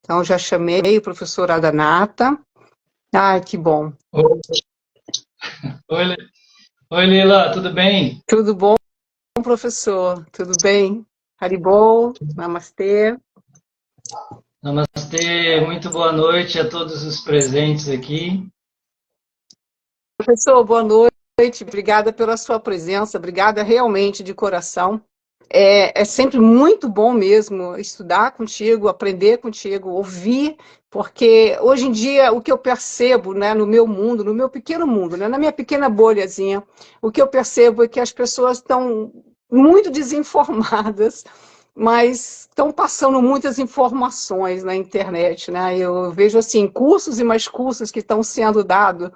Então, já chamei o professor Adanata. Ai, que bom. Oi, Oi, Lila, tudo bem? Tudo bom, professor? Tudo bem? Haribol, namastê. Namastê, muito boa noite a todos os presentes aqui. Professor, boa noite. Obrigada pela sua presença. Obrigada realmente de coração. É sempre muito bom mesmo estudar contigo, aprender contigo, ouvir, porque hoje em dia o que eu percebo, né, no meu mundo, no meu pequeno mundo, né, na minha pequena bolhazinha, o que eu percebo é que as pessoas estão muito desinformadas, mas estão passando muitas informações na internet, né? Eu vejo assim cursos e mais cursos que estão sendo dados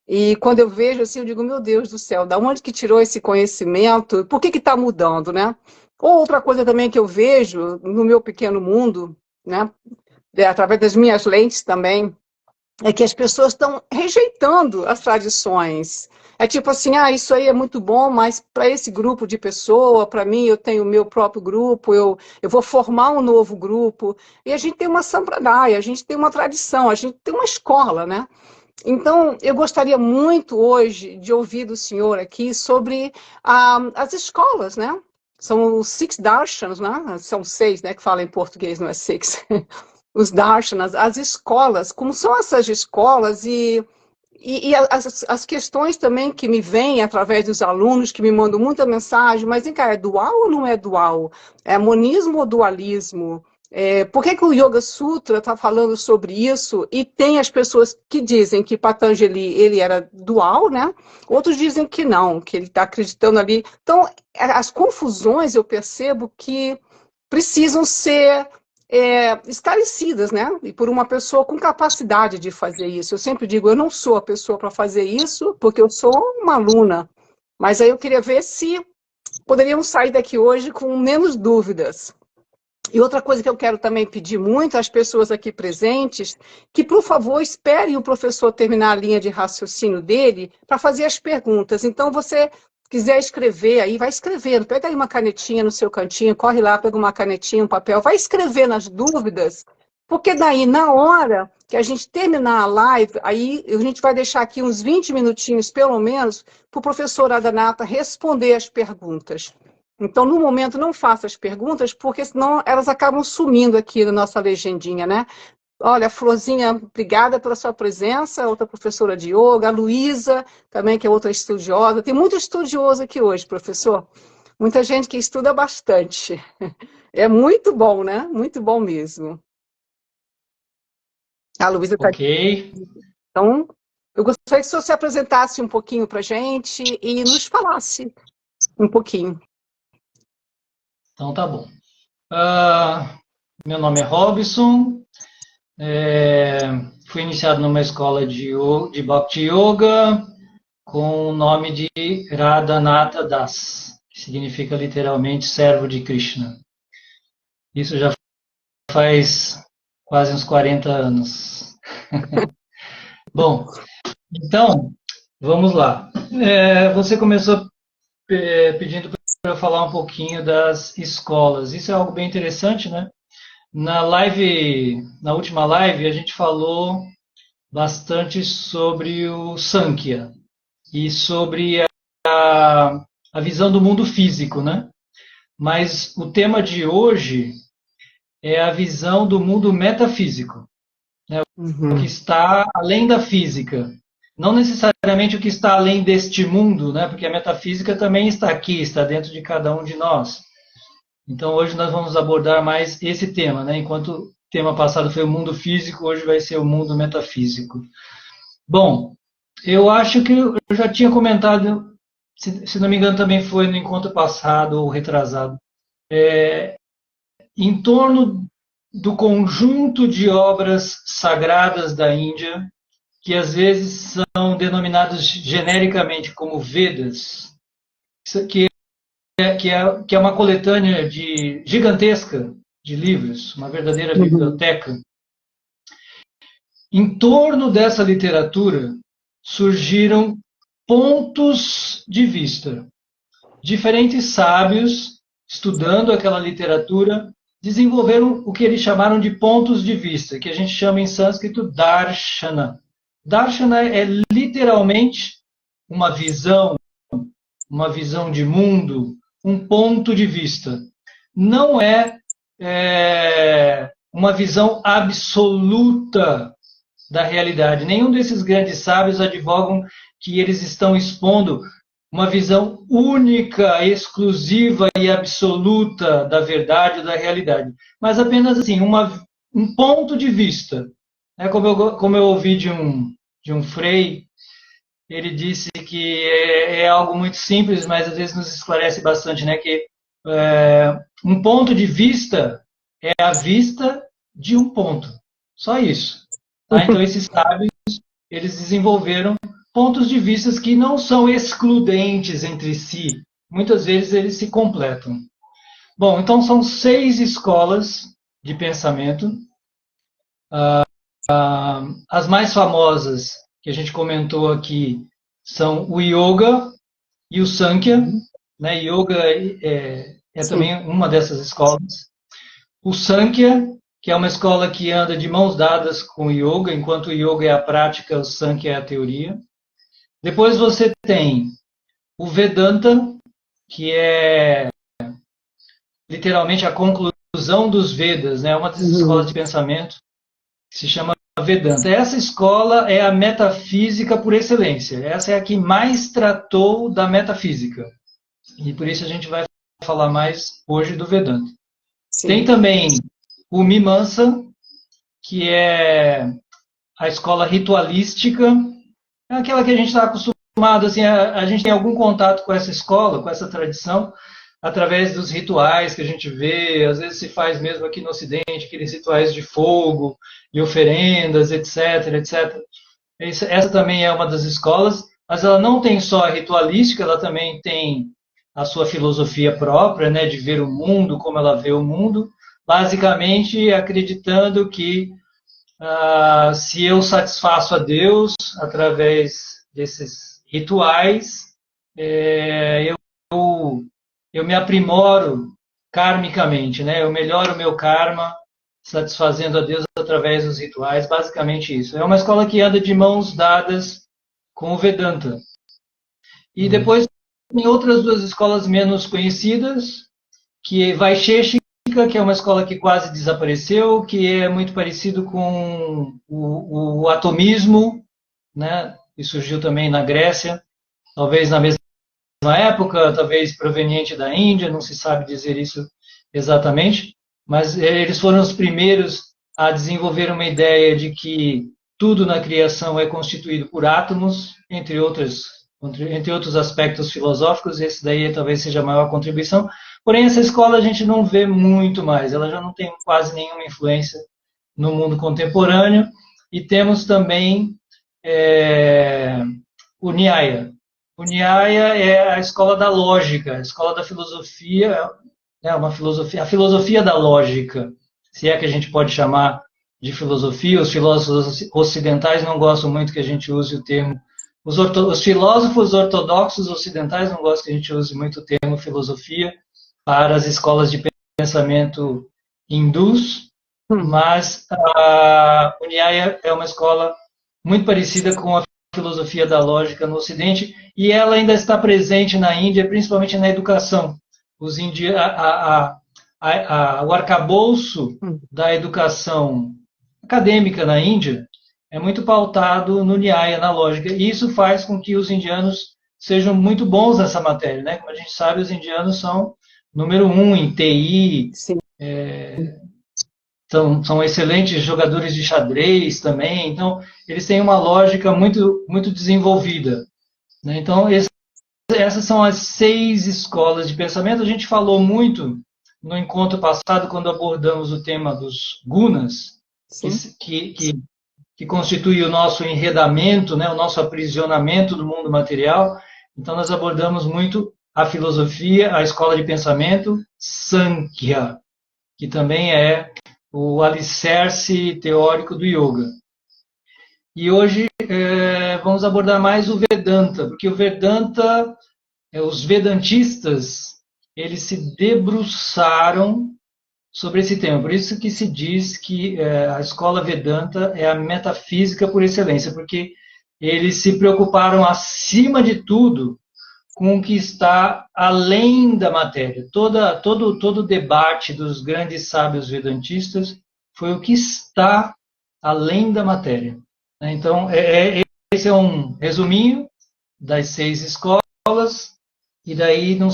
e quando eu vejo assim, eu digo, meu Deus do céu, da onde que tirou esse conhecimento? Por que está mudando, né? Ou outra coisa também que eu vejo no meu pequeno mundo, né, através das minhas lentes também, é que as pessoas estão rejeitando as tradições. É tipo assim, ah, isso aí é muito bom, mas para esse grupo de pessoa, para mim, eu tenho o meu próprio grupo, eu vou formar um novo grupo. E a gente tem uma sampradaya, a gente tem uma tradição, a gente tem uma escola, né? Então, eu gostaria muito hoje de ouvir do senhor aqui sobre as escolas, né? São os Six Darshanas, né? São seis, né? Que fala em português, não é six. Os Darshanas, as escolas, como são essas escolas e as questões também que me vêm através dos alunos que me mandam muita mensagem, mas vem cá, é dual ou não é dual? É monismo ou dualismo? Por que o Yoga Sutra está falando sobre isso? E tem as pessoas que dizem que Patanjali ele era dual, né? Outros dizem que não, que ele está acreditando ali. Então, as confusões eu percebo que precisam ser esclarecidas, né? E por uma pessoa com capacidade de fazer isso. Eu sempre digo, eu não sou a pessoa para fazer isso, porque eu sou uma aluna. Mas aí eu queria ver se poderíamos sair daqui hoje com menos dúvidas. E outra coisa que eu quero também pedir muito às pessoas aqui presentes, que, por favor, esperem o professor terminar a linha de raciocínio dele para fazer as perguntas. Então, você quiser escrever aí, vai escrevendo. Pega aí uma canetinha no seu cantinho, corre lá, pega uma canetinha, um papel, vai escrever nas dúvidas, porque daí, na hora que a gente terminar a live, aí a gente vai deixar aqui uns 20 minutinhos, pelo menos, para o professor Adanata responder as perguntas. Então, no momento, não faça as perguntas, porque senão elas acabam sumindo aqui na nossa legendinha, né? Olha, Florzinha, obrigada pela sua presença, outra professora de yoga, a Luísa, também, que é outra estudiosa. Tem muito estudioso aqui hoje, professor. Muita gente que estuda bastante. É muito bom, né? Muito bom mesmo. A Luísa está Ok, aqui. Então, eu gostaria que o senhor se apresentasse um pouquinho para a gente e nos falasse um pouquinho. então tá bom. Ah, meu nome é Robson, é, fui iniciado numa escola de Bhakti Yoga com o nome de Radhanata Das, que significa literalmente servo de Krishna. Isso já faz quase uns 40 anos. Bom, então, vamos lá. Você começou pedindo para eu falar um pouquinho das escolas. Isso é algo bem interessante, né? Na última live, a gente falou bastante sobre o Sankhya e sobre a visão do mundo físico, né? Mas o tema de hoje é a visão do mundo metafísico, o que Uhum. está além da física. Não necessariamente o que está além deste mundo, né? Porque a metafísica também está aqui, está dentro de cada um de nós. Então hoje nós vamos abordar mais esse tema, né? Enquanto o tema passado foi o mundo físico, hoje vai ser o mundo metafísico. Bom, eu acho que eu já tinha comentado, se não me engano também foi no encontro passado ou retrasado, em torno do conjunto de obras sagradas da Índia, que às vezes são denominados genericamente como Vedas, que que é uma coletânea gigantesca de livros, uma verdadeira Uhum. biblioteca. Em torno dessa literatura surgiram pontos de vista. Diferentes sábios, estudando aquela literatura, desenvolveram o que eles chamaram de pontos de vista, que a gente chama em sânscrito darshana. Darshana é literalmente uma visão de mundo, um ponto de vista. Não é uma visão absoluta da realidade. Nenhum desses grandes sábios advogam que eles estão expondo uma visão única, exclusiva e absoluta da verdade ou da realidade, mas apenas assim, um ponto de vista. Como eu ouvi de um frei, ele disse que é algo muito simples, mas às vezes nos esclarece bastante, né? Que um ponto de vista é a vista de um ponto. Só isso. Tá? Então, esses sábios, eles desenvolveram pontos de vista que não são excludentes entre si. Muitas vezes eles se completam. Bom, então são 6 escolas de pensamento. As mais famosas que a gente comentou aqui são o Yoga e o Sankhya. Né? Yoga é também uma dessas escolas. O Sankhya, que é uma escola que anda de mãos dadas com o Yoga, enquanto o Yoga é a prática, o Sankhya é a teoria. Depois você tem o Vedanta, que é literalmente a conclusão dos Vedas, né? Uma das escolas de pensamento que se chama Vedanta. Essa escola é a metafísica por excelência. Essa é a que mais tratou da metafísica. E por isso a gente vai falar mais hoje do Vedanta. Sim. Tem também o Mimamsa, que é a escola ritualística, é aquela que a gente está acostumado, assim, a gente tem algum contato com essa escola, com essa tradição, através dos rituais que a gente vê, às vezes se faz mesmo aqui no Ocidente, aqueles rituais de fogo, de oferendas, etc, etc. Essa também é uma das escolas, mas ela não tem só a ritualística, ela também tem a sua filosofia própria, né, de ver o mundo, como ela vê o mundo, basicamente acreditando que se eu satisfaço a Deus através desses rituais, eu me aprimoro karmicamente, né? Eu melhoro o meu karma satisfazendo a Deus através dos rituais, basicamente isso. É uma escola que anda de mãos dadas com o Vedanta. E depois tem outras 2 escolas menos conhecidas, que é Vaisheshika, que é uma escola que quase desapareceu, que é muito parecido com o atomismo, né? E surgiu também na Grécia, talvez na mesma época, talvez proveniente da Índia, não se sabe dizer isso exatamente, mas eles foram os primeiros a desenvolver uma ideia de que tudo na criação é constituído por átomos, entre outros aspectos filosóficos, esse daí talvez seja a maior contribuição. Porém, essa escola a gente não vê muito mais, ela já não tem quase nenhuma influência no mundo contemporâneo. E temos também o Nyaya. O Nyaya é a escola da lógica, a escola da filosofia, a filosofia da lógica, se é que a gente pode chamar de filosofia. Os filósofos ocidentais não gostam muito que a gente use o termo. Os filósofos ortodoxos ocidentais não gostam que a gente use muito o termo filosofia para as escolas de pensamento hindus, mas o Nyaya é uma escola muito parecida com a filosofia da lógica no Ocidente, e ela ainda está presente na Índia, principalmente na educação. O arcabouço da educação acadêmica na Índia é muito pautado no Nyaya, na lógica, e isso faz com que os indianos sejam muito bons nessa matéria, né? Como a gente sabe, os indianos são número 1 em TI, são excelentes jogadores de xadrez também, então eles têm uma lógica muito, muito desenvolvida. Né? Então, essas são as 6 escolas de pensamento. A gente falou muito no encontro passado, quando abordamos o tema dos gunas, que constitui o nosso enredamento, né? O nosso aprisionamento do mundo material. Então, nós abordamos muito a filosofia, a escola de pensamento Sankhya, que também é o alicerce teórico do yoga. E hoje vamos abordar mais o Vedanta, porque o Vedanta, os vedantistas, eles se debruçaram sobre esse tema. Por isso que se diz que a escola Vedanta é a metafísica por excelência, porque eles se preocuparam, acima de tudo, com o que está além da matéria. Todo o debate dos grandes sábios vedantistas foi o que está além da matéria. Então, esse é um resuminho das 6 escolas, e daí não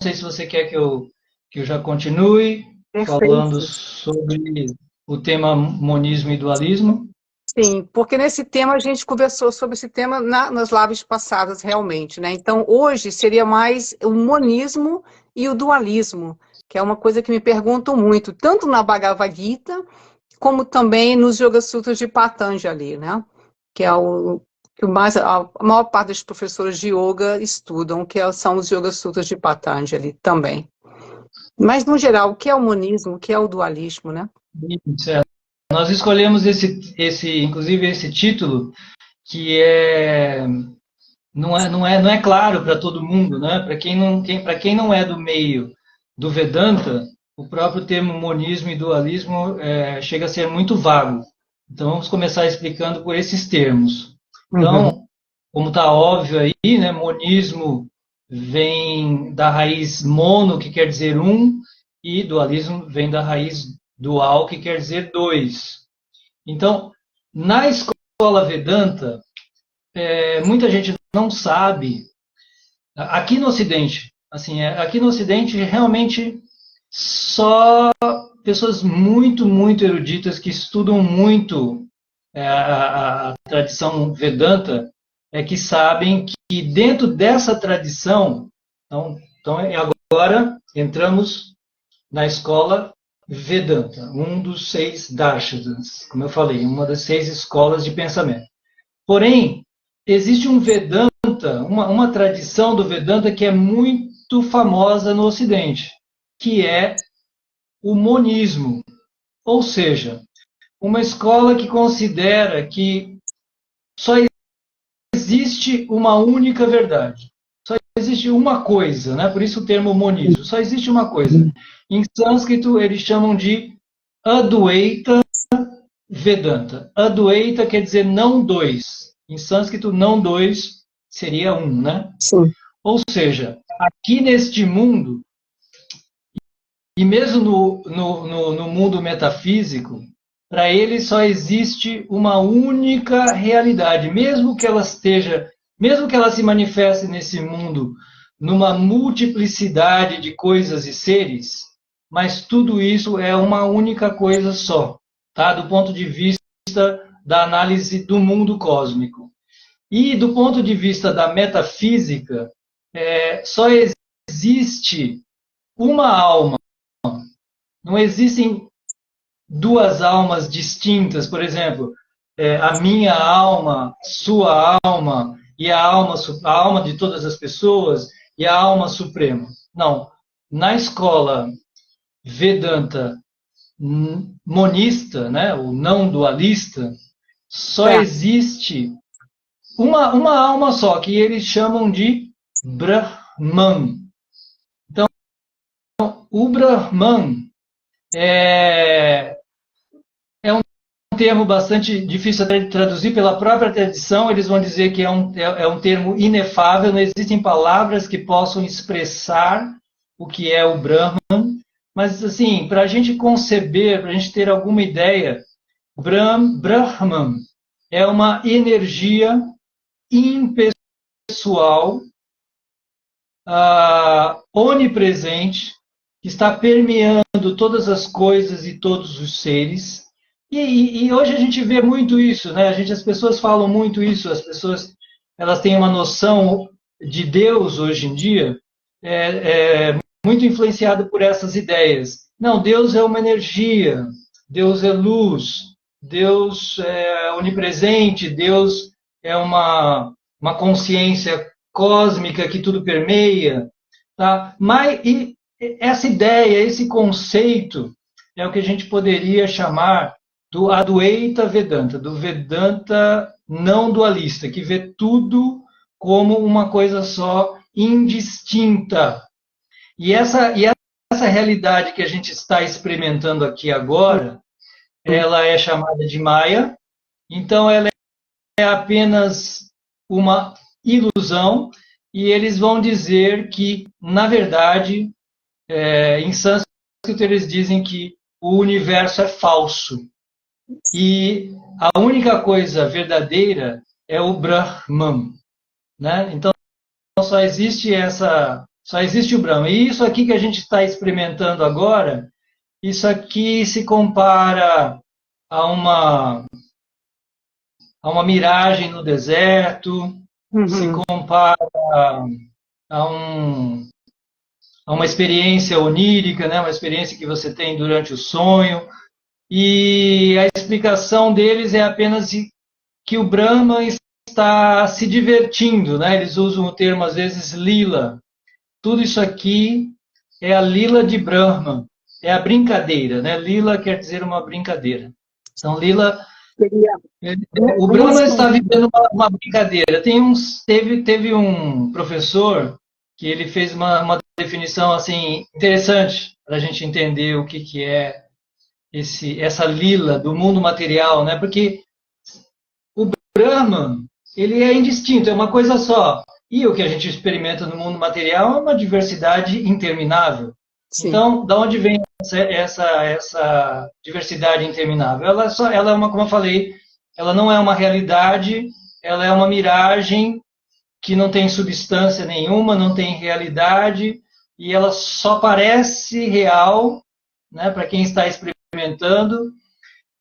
sei se você quer que eu já continue falando Perfeito. sobre o tema monismo e dualismo. Sim, porque nesse tema a gente conversou sobre esse tema nas lives passadas, realmente, né? Então, hoje seria mais o monismo e o dualismo, que é uma coisa que me perguntam muito, tanto na Bhagavad Gita, como também nos Yoga Sutras de Patanjali, né? Que é o que a maior parte dos professores de yoga estudam, são os Yoga Sutras de Patanjali também. Mas, no geral, o que é o monismo, o que é o dualismo, né? Certo. Nós escolhemos inclusive esse título, que não é claro para todo mundo, né? Para quem não é do meio do Vedanta, o próprio termo monismo e dualismo chega a ser muito vago. Então vamos começar explicando por esses termos. Uhum. Então, como está óbvio aí, né? Monismo vem da raiz mono, que quer dizer um, e dualismo vem da raiz dual, que quer dizer dois. Então, na escola Vedanta, muita gente não sabe. Aqui no Ocidente, assim, aqui no Ocidente realmente só pessoas muito, muito eruditas que estudam muito a tradição Vedanta que sabem que dentro dessa tradição, então agora entramos na escola Vedanta, um dos 6 darshanas, como eu falei, uma das 6 escolas de pensamento. Porém, existe um Vedanta, uma tradição do Vedanta que é muito famosa no Ocidente, que é o monismo. Ou seja, uma escola que considera que só existe uma única verdade. Só existe uma coisa, né? Por isso o termo monismo. Só existe uma coisa. Em sânscrito, eles chamam de Adwaita Vedanta. Adwaita quer dizer não dois. Em sânscrito, não dois seria um, né? Sim. Ou seja, aqui neste mundo, e mesmo no mundo metafísico, para ele só existe uma única realidade, mesmo que ela se manifeste nesse mundo numa multiplicidade de coisas e seres, mas tudo isso é uma única coisa só, tá? Do ponto de vista da análise do mundo cósmico. E do ponto de vista da metafísica, só existe uma alma. Não existem duas almas distintas, por exemplo, a minha alma, sua alma e a alma de todas as pessoas e a alma suprema. Não. Na escola Vedanta monista, né, o não dualista, só existe uma alma só, que eles chamam de Brahman. Então, o Brahman é um termo bastante difícil até de traduzir pela própria tradição. Eles vão dizer que é um termo inefável, não existem palavras que possam expressar o que é o Brahman. Mas, assim, para a gente conceber, para a gente ter alguma ideia, Brahman é uma energia impessoal, onipresente, que está permeando todas as coisas e todos os seres. E hoje a gente vê muito isso, né? As pessoas falam muito isso, as pessoas elas têm uma noção de Deus hoje em dia muito influenciada por essas ideias. Não, Deus é uma energia, Deus é luz, Deus é onipresente, Deus é uma consciência cósmica que tudo permeia, tá? Mas essa ideia, esse conceito é o que a gente poderia chamar do Adwaita Vedanta, do Vedanta não dualista, que vê tudo como uma coisa só, indistinta. E essa essa realidade que a gente está experimentando aqui agora, ela é chamada de Maya, então ela é apenas uma ilusão, e eles vão dizer que, na verdade, em sânscrito eles dizem que o universo é falso. E a única coisa verdadeira é o Brahman, né? Então só existe o Brahman. E isso aqui que a gente está experimentando agora, isso aqui se compara a uma miragem no deserto, se compara a, a uma experiência onírica, né? Uma experiência que você tem durante o sonho. E a explicação deles é apenas que o Brahma está se divertindo, né? Eles usam o termo, às vezes, lila. Tudo isso aqui é a lila de Brahma, é a brincadeira, né? Lila quer dizer uma brincadeira. Então, lila... O Brahma está vivendo uma brincadeira. Teve um professor que ele fez uma definição assim interessante para a gente entender o que é essa lila do mundo material, né? Porque o Brahman, ele é indistinto, é uma coisa só. E o que a gente experimenta no mundo material é uma diversidade interminável. Sim. Então, da onde vem essa diversidade interminável? Ela é uma, como eu falei, ela não é uma realidade, ela é uma miragem que não tem substância nenhuma, não tem realidade, e ela só parece real, né, para quem está experimentando.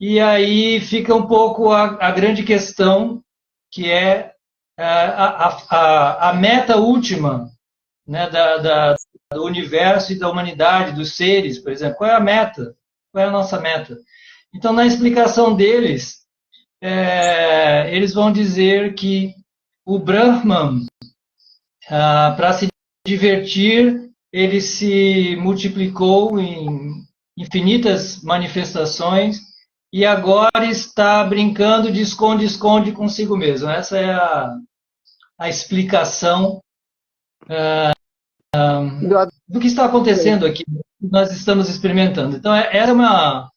E aí fica um pouco a grande questão, que é a meta última, né, do universo e da humanidade, dos seres, por exemplo. Qual é a meta? Qual é a nossa meta? Então, na explicação deles, eles vão dizer que o Brahman, para se divertir, ele se multiplicou em infinitas manifestações e agora está brincando de esconde-esconde consigo mesmo. Essa é a explicação do que está acontecendo aqui, que nós estamos experimentando. Então, essa é uma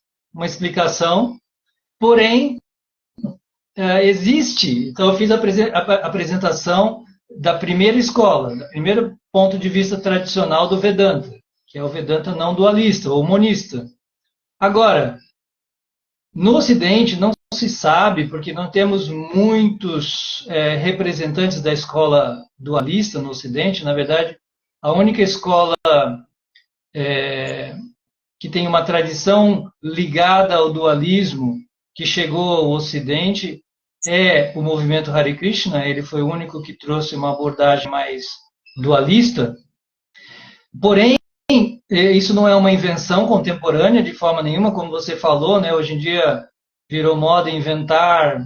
explicação, porém, existe. Então, eu fiz a apresentação da primeira escola, do primeiro ponto de vista tradicional do Vedanta, que é o Vedanta não dualista, ou monista. Agora, no Ocidente não se sabe, porque não temos muitos representantes da escola dualista no Ocidente. Na verdade, a única escola que tem uma tradição ligada ao dualismo que chegou ao Ocidente é o movimento Hare Krishna. Ele foi o único que trouxe uma abordagem mais dualista. Porém, isso não é uma invenção contemporânea de forma nenhuma, como você falou, né? Hoje em dia virou moda inventar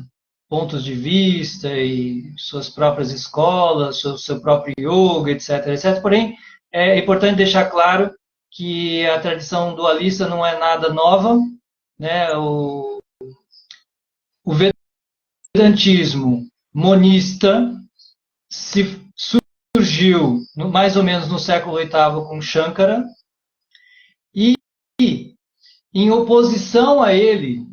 pontos de vista e suas próprias escolas, seu próprio yoga, etc, etc. Porém, é importante deixar claro que a tradição dualista não é nada nova, né? O vedantismo monista surgiu mais ou menos no século VIII com Shankara, e em oposição a ele,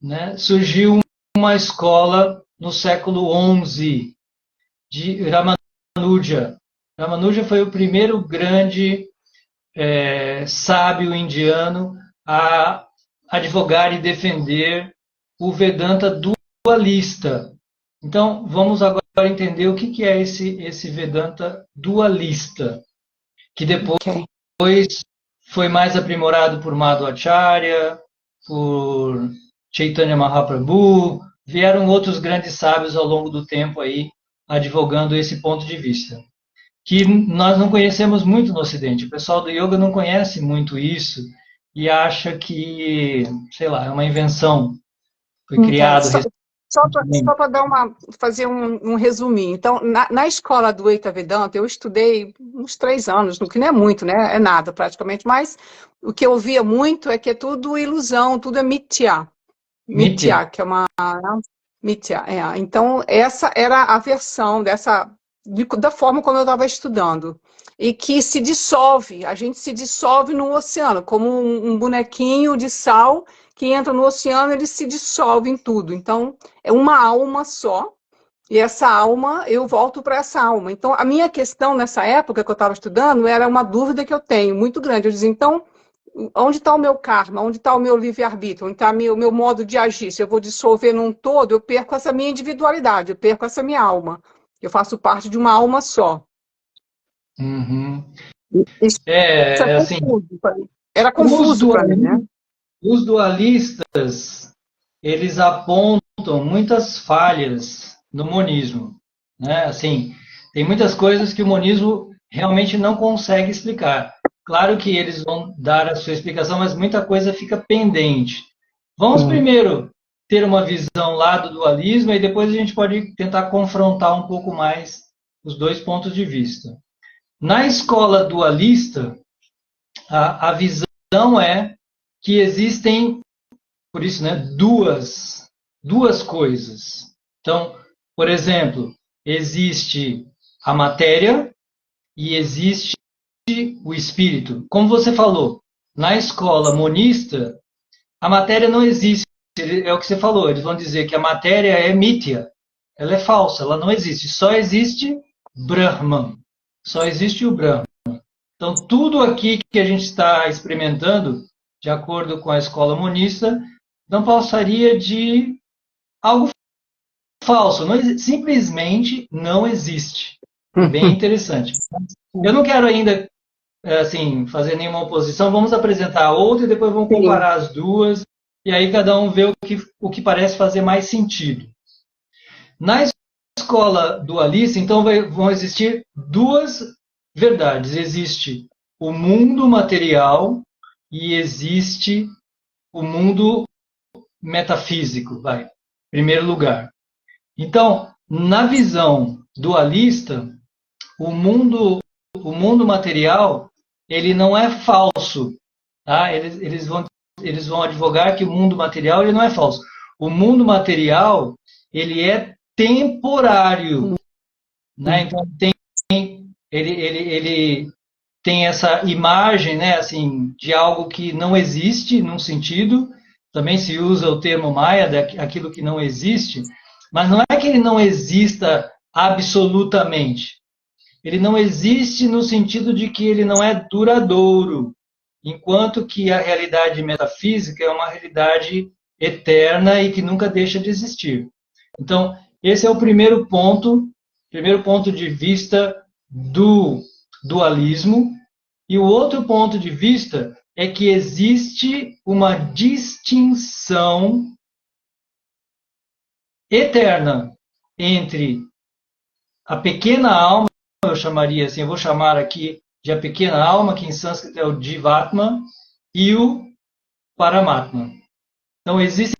né, surgiu uma escola no século XI de Ramanuja. Ramanuja foi o primeiro grande sábio indiano a advogar e defender o Vedanta dualista. Então, vamos agora entender o que é esse Vedanta dualista, que depois foi mais aprimorado por Madhvacharya, por Chaitanya Mahaprabhu, vieram outros grandes sábios ao longo do tempo aí, advogando esse ponto de vista, que nós não conhecemos muito no Ocidente. O pessoal do yoga não conhece muito isso e acha que, sei lá, é uma invenção. Foi criado... Só para fazer um resuminho. Então, na escola do Advaita Vedanta, eu estudei uns 3 anos, no que não é muito, né? É nada praticamente, mas o que eu via muito é que é tudo ilusão, tudo é mithya. Mithya, que é uma... Mithya, Então, essa era a versão dessa da forma como eu estava estudando. E que se dissolve, a gente se dissolve no oceano, como um bonequinho de sal que entra no oceano, ele se dissolve em tudo. Então, é uma alma só, e essa alma, eu volto para essa alma. Então, a minha questão nessa época que eu estava estudando era uma dúvida que eu tenho, muito grande. Eu dizia, então, onde está o meu karma? Onde está o meu livre-arbítrio? Onde está o meu modo de agir? Se eu vou dissolver num todo, eu perco essa minha individualidade, eu perco essa minha alma. Eu faço parte de uma alma só. Uhum. Isso é Assim, confuso para mim. Era confuso para mim, né? os dualistas, eles apontam muitas falhas no monismo, né? Assim, tem muitas coisas que o monismo realmente não consegue explicar. Claro que eles vão dar a sua explicação, mas muita coisa fica pendente. Vamos primeiro ter uma visão lá do dualismo e depois a gente pode tentar confrontar um pouco mais os dois pontos de vista. Na escola dualista, a visão é que existem, por isso, né, duas coisas. Então, por exemplo, existe a matéria e existe o espírito. Como você falou, na escola monista, a matéria não existe. É o que você falou, eles vão dizer que a matéria é mítya, ela é falsa, ela não existe. Só existe Brahman, só existe o Brahman. Então, tudo aqui que a gente está experimentando, de acordo com a escola monista, não passaria de algo falso. Não, simplesmente não existe. É bem interessante. Eu não quero ainda assim, fazer nenhuma oposição. Vamos apresentar a outra e depois vamos comparar as duas. E aí cada um vê o que parece fazer mais sentido. Na escola dualista, então, vão existir duas verdades. Existe o mundo material e existe o mundo metafísico, vai, em primeiro lugar. Então, na visão dualista, o mundo material, ele não é falso, tá? Eles vão advogar que o mundo material ele não é falso. O mundo material, ele é temporário, né? Então, ele tem essa imagem, né, assim, de algo que não existe num sentido. Também se usa o termo Maya, daquilo que não existe, mas não é que ele não exista absolutamente. Ele não existe no sentido de que ele não é duradouro, enquanto que a realidade metafísica é uma realidade eterna e que nunca deixa de existir. Então, esse é o primeiro ponto de vista do dualismo. E o outro ponto de vista é que existe uma distinção eterna entre a pequena alma, eu chamaria assim, eu vou chamar aqui de a pequena alma, que em sânscrito é o Jivatma, e o Paramatma. Então existem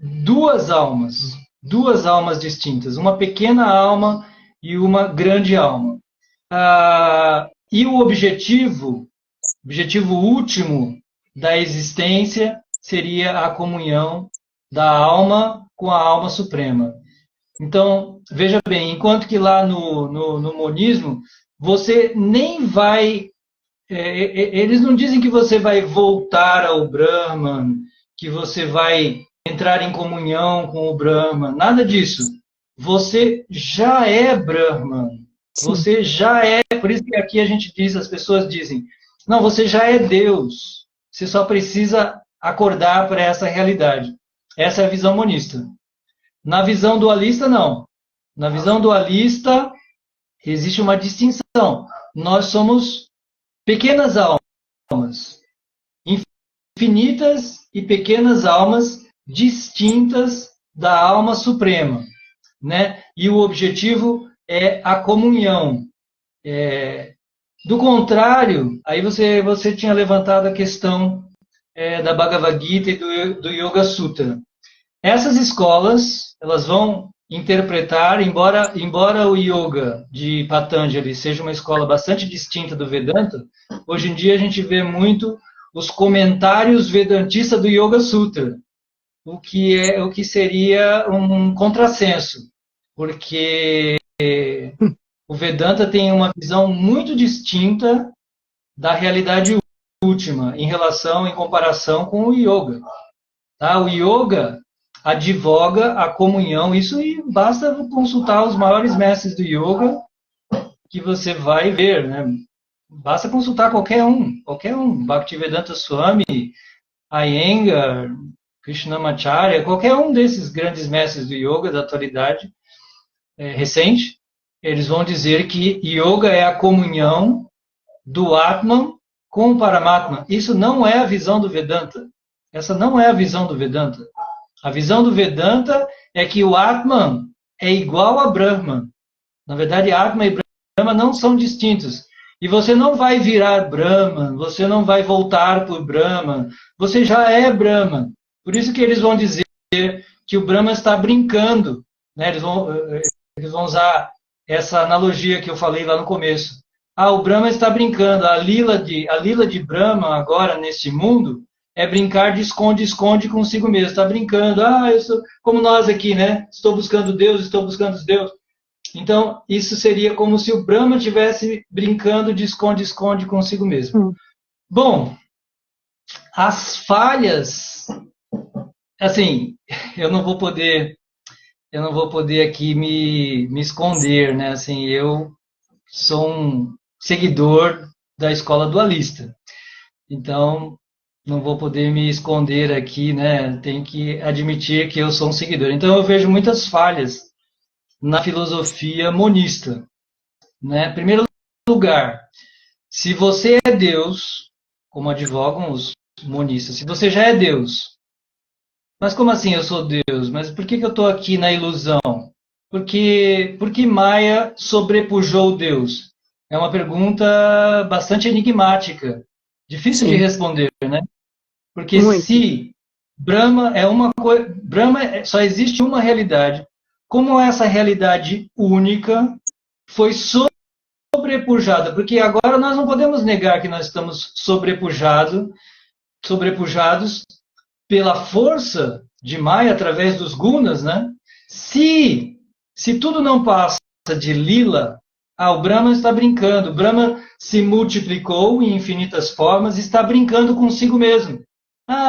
duas almas distintas, uma pequena alma e uma grande alma. E o objetivo último da existência seria a comunhão da alma com a alma suprema. Então, veja bem, enquanto que lá no monismo, você nem vai... eles não dizem que você vai voltar ao Brahman, que você vai entrar em comunhão com o Brahman, nada disso. Você já é Brahman. Você já é... Por isso que aqui a gente diz, as pessoas dizem, não, você já é Deus. Você só precisa acordar para essa realidade. Essa é a visão monista. Na visão dualista, não. Na visão dualista, existe uma distinção. Nós somos pequenas almas, infinitas e pequenas almas distintas da alma suprema, né? E o objetivo é a comunhão. Do contrário, aí você tinha levantado a questão da Bhagavad Gita e do Yoga Sutra. Essas escolas, elas vão interpretar, embora o Yoga de Patanjali seja uma escola bastante distinta do Vedanta, hoje em dia a gente vê muito os comentários vedantistas do Yoga Sutra, o que seria um contrassenso, porque o Vedanta tem uma visão muito distinta da realidade última em comparação com o Yoga. Tá? O Yoga advoga a comunhão, isso e basta consultar os maiores mestres do Yoga que você vai ver, né? Basta consultar qualquer um, Bhaktivedanta Swami, Iyengar, Krishnamacharya, qualquer um desses grandes mestres do Yoga da atualidade recente, eles vão dizer que Yoga é a comunhão do Atman com o Paramatma. Isso não é a visão do Vedanta. Essa não é a visão do Vedanta. A visão do Vedanta é que o Atman é igual a Brahman. Na verdade, Atman e Brahman não são distintos. E você não vai virar Brahman, você não vai voltar por Brahman, você já é Brahman. Por isso que eles vão dizer que o Brahman está brincando. Né? Eles vão usar essa analogia que eu falei lá no começo. O Brahma está brincando. A lila de Brahma agora neste mundo é brincar de esconde-esconde consigo mesmo. Está brincando. Eu sou como nós aqui, né? Estou buscando Deus, estou buscando Deus. Então, isso seria como se o Brahma estivesse brincando de esconde-esconde consigo mesmo. Bom, as falhas, assim, eu não vou poder aqui me esconder, né? Assim, eu sou um seguidor da escola dualista. Então, não vou poder me esconder aqui, né? Tenho que admitir que eu sou um seguidor. Então, eu vejo muitas falhas na filosofia monista, né? Em primeiro lugar, se você é Deus, como advogam os monistas, se você já é Deus, mas como assim eu sou Deus? Mas por que eu estou aqui na ilusão? Porque Maya sobrepujou Deus? É uma pergunta bastante enigmática, difícil de responder, né? Porque se Brahma é uma coisa, só existe uma realidade, como essa realidade única foi sobrepujada? Porque agora nós não podemos negar que nós estamos sobrepujados pela força de Maya através dos gunas, né? Se tudo não passa de lila, o Brahma está brincando. O Brahma se multiplicou em infinitas formas e está brincando consigo mesmo.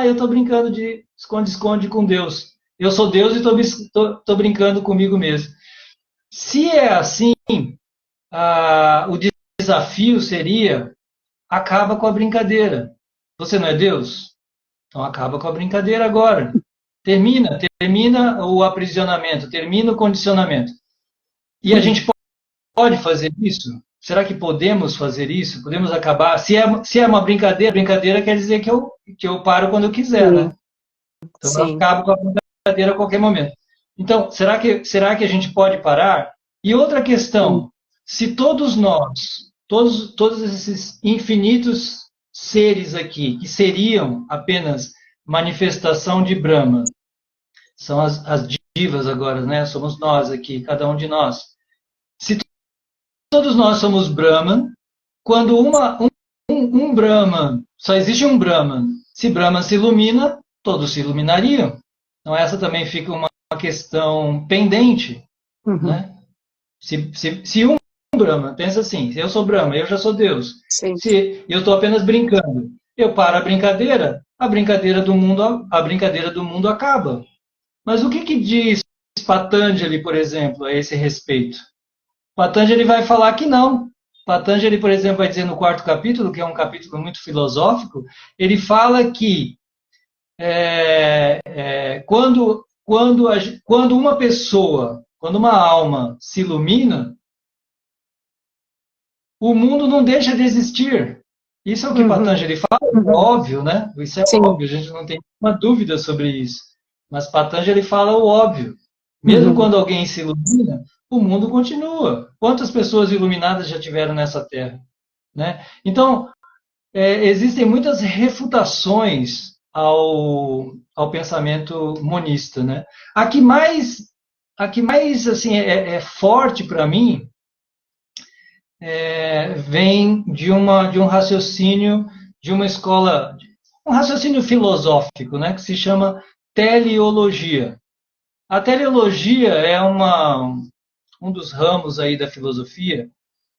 Eu estou brincando de esconde-esconde com Deus. Eu sou Deus e estou brincando comigo mesmo. Se é assim, o desafio seria: acaba com a brincadeira. Você não é Deus? Então acaba com a brincadeira agora. Termina o aprisionamento, termina o condicionamento. E a gente pode fazer isso? Será que podemos fazer isso? Podemos acabar? Se é uma brincadeira quer dizer que eu paro quando eu quiser, né? Então eu acabo com a brincadeira a qualquer momento. Então, será que a gente pode parar? E outra questão, se todos nós, todos esses infinitos seres aqui, que seriam apenas manifestação de Brahma, são as divas agora, né? Somos nós aqui, cada um de nós. Se todos nós somos Brahman, quando um Brahman, só existe um Brahman, se Brahman se ilumina, todos se iluminariam. Então essa também fica uma questão pendente, né? Se um Brahman pensa assim: se eu sou Brahma, eu já sou Deus. Sim. Se eu estou apenas brincando, eu paro a brincadeira do mundo acaba. Mas o que diz Patanjali, por exemplo, a esse respeito? Patanjali vai falar que não. Patanjali, por exemplo, vai dizer no 4º capítulo, que é um capítulo muito filosófico, ele fala que quando uma pessoa, quando uma alma se ilumina, o mundo não deixa de existir. Isso é o que Patanjali fala, é óbvio, né? Isso é óbvio, a gente não tem nenhuma dúvida sobre isso. Mas Patanjali fala o óbvio. Mesmo quando alguém se ilumina, o mundo continua. Quantas pessoas iluminadas já tiveram nessa Terra? Né? Então, existem muitas refutações ao pensamento monista. Né? A que mais assim, é forte para mim vem de um raciocínio de uma escola, um raciocínio filosófico, né, que se chama teleologia. A teleologia é uma dos ramos aí da filosofia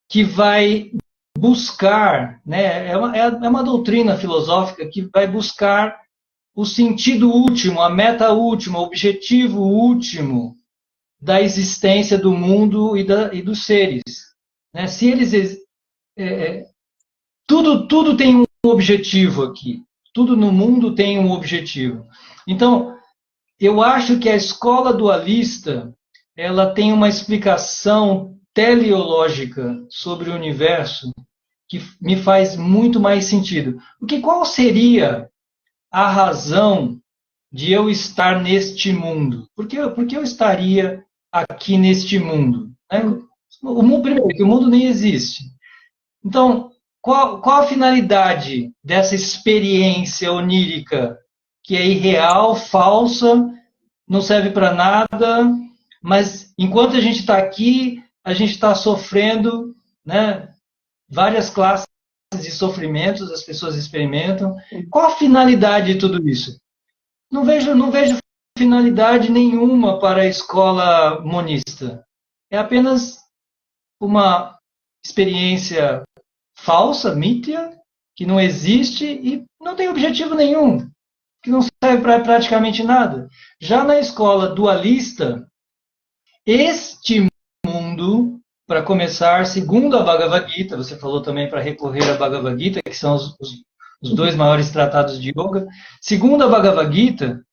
que vai buscar, né, é uma doutrina filosófica que vai buscar o sentido último, a meta última, o objetivo último da existência do mundo e dos seres. Né? Se eles tudo tem um objetivo aqui. Tudo no mundo tem um objetivo. Então, eu acho que a escola dualista ela tem uma explicação teleológica sobre o universo que me faz muito mais sentido. Porque qual seria a razão de eu estar neste mundo? Por que eu estaria aqui neste mundo? Né? Primeiro, que o mundo nem existe. Então, qual a finalidade dessa experiência onírica que é irreal, falsa, não serve para nada, mas enquanto a gente está aqui, a gente está sofrendo, né, várias classes de sofrimentos, as pessoas experimentam. Qual a finalidade de tudo isso? Não vejo finalidade nenhuma para a escola monista. É apenas uma experiência falsa, mítia, que não existe e não tem objetivo nenhum, que não serve para praticamente nada. Já na escola dualista, este mundo, para começar, segundo a Bhagavad Gita, você falou também para recorrer à Bhagavad Gita, que são os dois maiores tratados de yoga, segundo a Bhagavad Gita,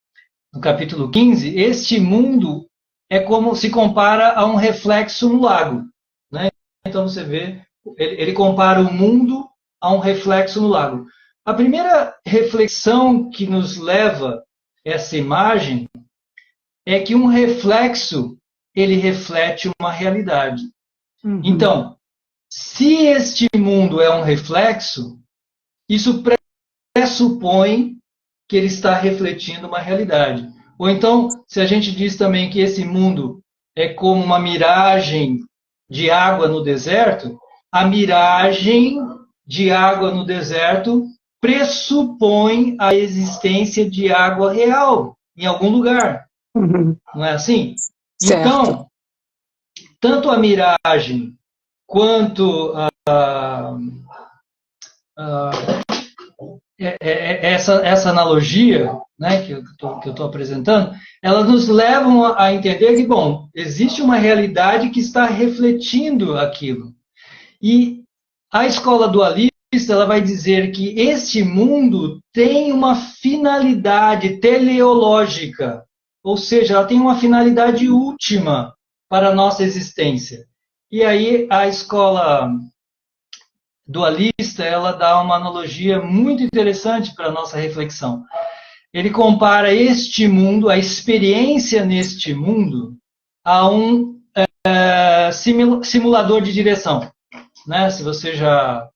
no capítulo 15, este mundo é como se compara a um reflexo no lago. Né? Então você vê, ele compara o mundo a um reflexo no lago. A primeira reflexão que nos leva a essa imagem é que um reflexo, ele reflete uma realidade. Uhum. Então, se este mundo é um reflexo, isso pressupõe que ele está refletindo uma realidade. Ou então, se a gente diz também que esse mundo é como uma miragem de água no deserto, a miragem de água no deserto pressupõe a existência de água real em algum lugar. Uhum. Não é assim? Certo. Então, tanto a miragem quanto essa analogia, né, que eu estou apresentando, elas nos levam a entender que, bom, existe uma realidade que está refletindo aquilo. E a escola dualista ela vai dizer que este mundo tem uma finalidade teleológica, ou seja, ela tem uma finalidade última para a nossa existência. E aí a escola dualista ela dá uma analogia muito interessante para a nossa reflexão. Ele compara este mundo, a experiência neste mundo, a um simulador de direção. Né? Se você já...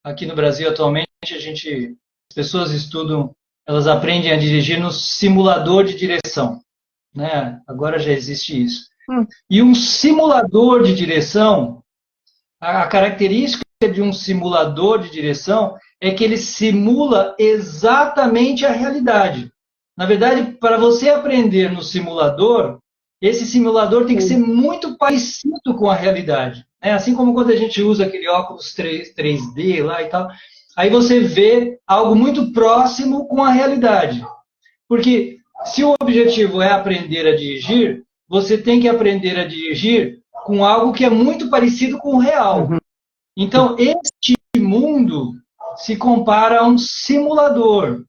Aqui no Brasil, atualmente, as pessoas estudam, elas aprendem a dirigir no simulador de direção. Né? Agora já existe isso. E um simulador de direção, a característica de um simulador de direção é que ele simula exatamente a realidade. Na verdade, para você aprender no simulador, esse simulador tem que ser muito parecido com a realidade. Assim como quando a gente usa aquele óculos 3D lá e tal, aí você vê algo muito próximo com a realidade. Porque se o objetivo é aprender a dirigir, você tem que aprender a dirigir com algo que é muito parecido com o real. Então, este mundo se compara a um simulador.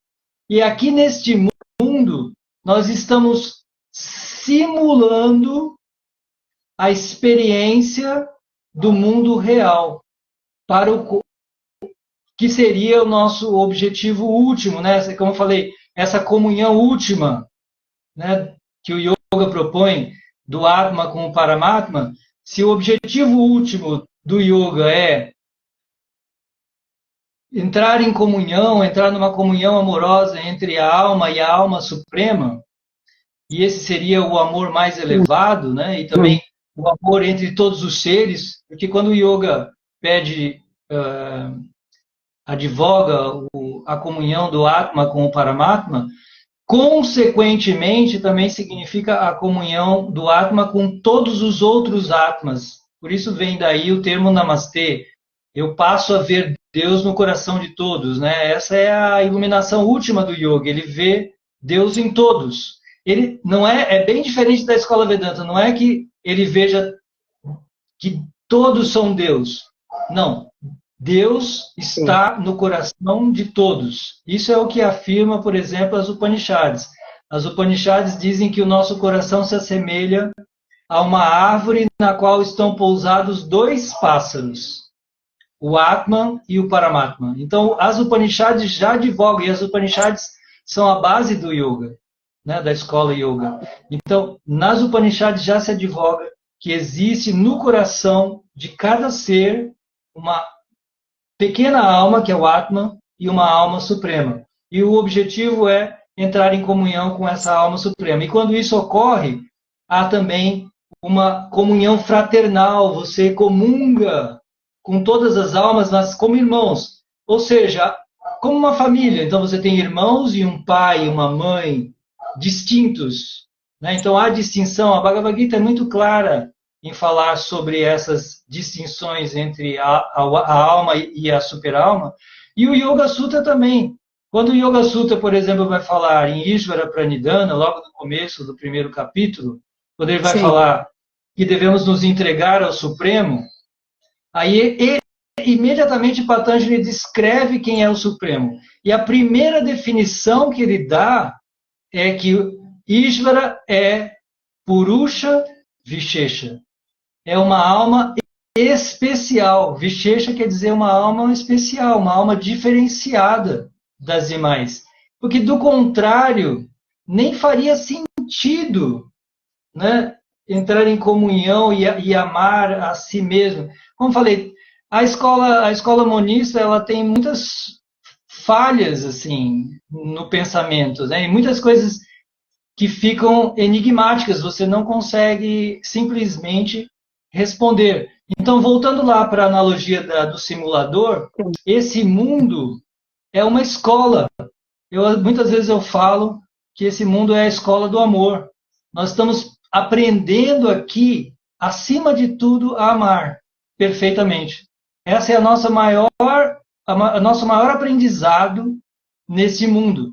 E aqui neste mundo, nós estamos simulando a experiência do mundo real, para o que seria o nosso objetivo último, né? Como eu falei, essa comunhão última, né, que o yoga propõe do Atma com o Paramatma. Se o objetivo último do yoga é entrar em comunhão, entrar numa comunhão amorosa entre a alma e a alma suprema, e esse seria o amor mais elevado, né? E também o amor entre todos os seres, porque quando o yoga pede, advoga a comunhão do Atma com o Paramatma, consequentemente, também significa a comunhão do Atma com todos os outros Atmas. Por isso vem daí o termo Namastê. Eu passo a ver Deus no coração de todos, né? Essa é a iluminação última do yoga. Ele vê Deus em todos. Ele não é bem diferente da escola Vedanta. Não é que ele veja que todos são Deus. Não. Deus está no coração de todos. Isso é o que afirma, por exemplo, as Upanishads. As Upanishads dizem que o nosso coração se assemelha a uma árvore na qual estão pousados dois pássaros, o Atman e o Paramatma. Então, as Upanishads já advogam, e as Upanishads são a base do yoga, né, da escola yoga. Então, nas Upanishads já se advoga que existe no coração de cada ser uma pequena alma, que é o Atman, e uma alma suprema. E o objetivo é entrar em comunhão com essa alma suprema. E quando isso ocorre, há também uma comunhão fraternal. Você comunga com todas as almas, mas como irmãos. Ou seja, como uma família. Então você tem irmãos e um pai e uma mãe distintos, né? Então há distinção. A Bhagavad Gita é muito clara em falar sobre essas distinções entre a alma e a superalma. E o Yoga Sutra também. Quando o Yoga Sutra, por exemplo, vai falar em Ishvara Pranidhana, logo no começo do primeiro capítulo, quando ele vai falar que devemos nos entregar ao Supremo, aí imediatamente Patanjali descreve quem é o Supremo. E a primeira definição que ele dá é que Ishvara é Purusha Vishesha. É uma alma especial. Vishesha quer dizer uma alma especial, uma alma diferenciada das demais. Porque, do contrário, nem faria sentido, né, entrar em comunhão e amar a si mesmo. Como falei, a escola monista ela tem muitas falhas assim no pensamento, né, e muitas coisas que ficam enigmáticas, você não consegue simplesmente responder. Então, voltando lá para a analogia do simulador, esse mundo é uma escola. Muitas vezes eu falo que esse mundo é a escola do amor. Nós estamos aprendendo aqui, acima de tudo, a amar perfeitamente. Essa é a nosso maior aprendizado nesse mundo.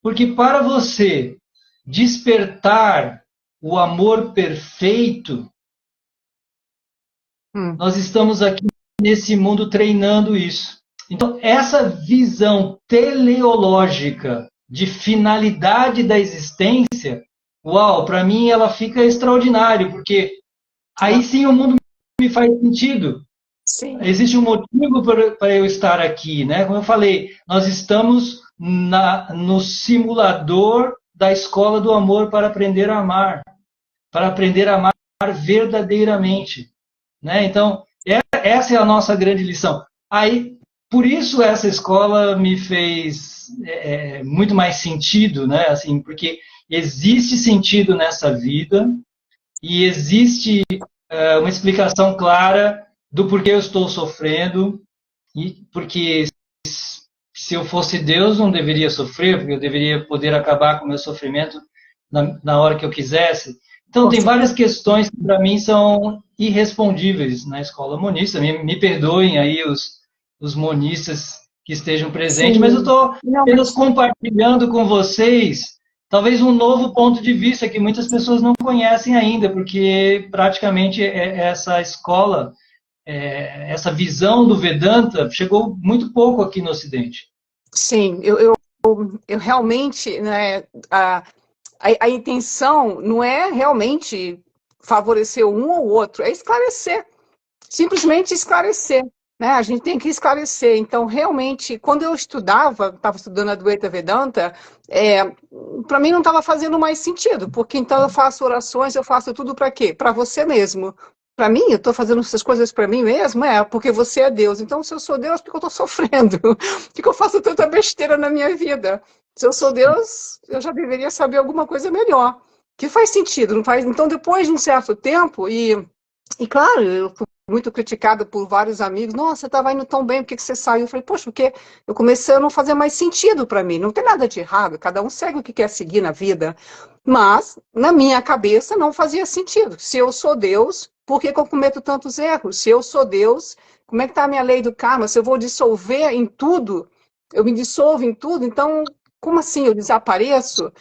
Porque para você despertar o amor perfeito, nós estamos aqui nesse mundo treinando isso. Então, essa visão teleológica de finalidade da existência, uau, para mim ela fica extraordinária, porque aí sim o mundo me faz sentido. Sim. Existe um motivo para eu estar aqui, né? Como eu falei, nós estamos no simulador da escola do amor para aprender a amar verdadeiramente. Né? Então, essa é a nossa grande lição. Aí, por isso essa escola me fez muito mais sentido, né? Assim, porque existe sentido nessa vida e existe uma explicação clara do porquê eu estou sofrendo, e porque se eu fosse Deus não deveria sofrer, porque eu deveria poder acabar com o meu sofrimento na hora que eu quisesse. Então, tem várias questões que, para mim, são irrespondíveis na escola monista. Me perdoem aí os monistas que estejam presentes, mas eu estou apenas compartilhando com vocês, talvez um novo ponto de vista que muitas pessoas não conhecem ainda, porque praticamente essa escola, essa visão do Vedanta chegou muito pouco aqui no Ocidente. Sim, eu realmente, né, a intenção não é realmente favorecer um ou outro, é esclarecer, simplesmente esclarecer, né? A gente tem que esclarecer. Então, realmente, quando eu estava estudando a Advaita Vedanta, para mim não estava fazendo mais sentido, porque então eu faço orações, eu faço tudo para quê? Para você mesmo. Para mim, eu estou fazendo essas coisas para mim mesmo, porque você é Deus. Então, se eu sou Deus, por que eu estou sofrendo? Por que eu faço tanta besteira na minha vida? Se eu sou Deus, eu já deveria saber alguma coisa melhor. Que faz sentido, não faz? Então, depois de um certo tempo, e claro, eu muito criticada por vários amigos. Nossa, você estava indo tão bem, por que você saiu? Eu falei, poxa, porque eu comecei a não fazer mais sentido para mim. Não tem nada de errado, cada um segue o que quer seguir na vida. Mas, na minha cabeça, não fazia sentido. Se eu sou Deus, por que que eu cometo tantos erros? Se eu sou Deus, como é que está a minha lei do karma? Se eu vou dissolver em tudo, eu me dissolvo em tudo, então, como assim? Eu desapareço?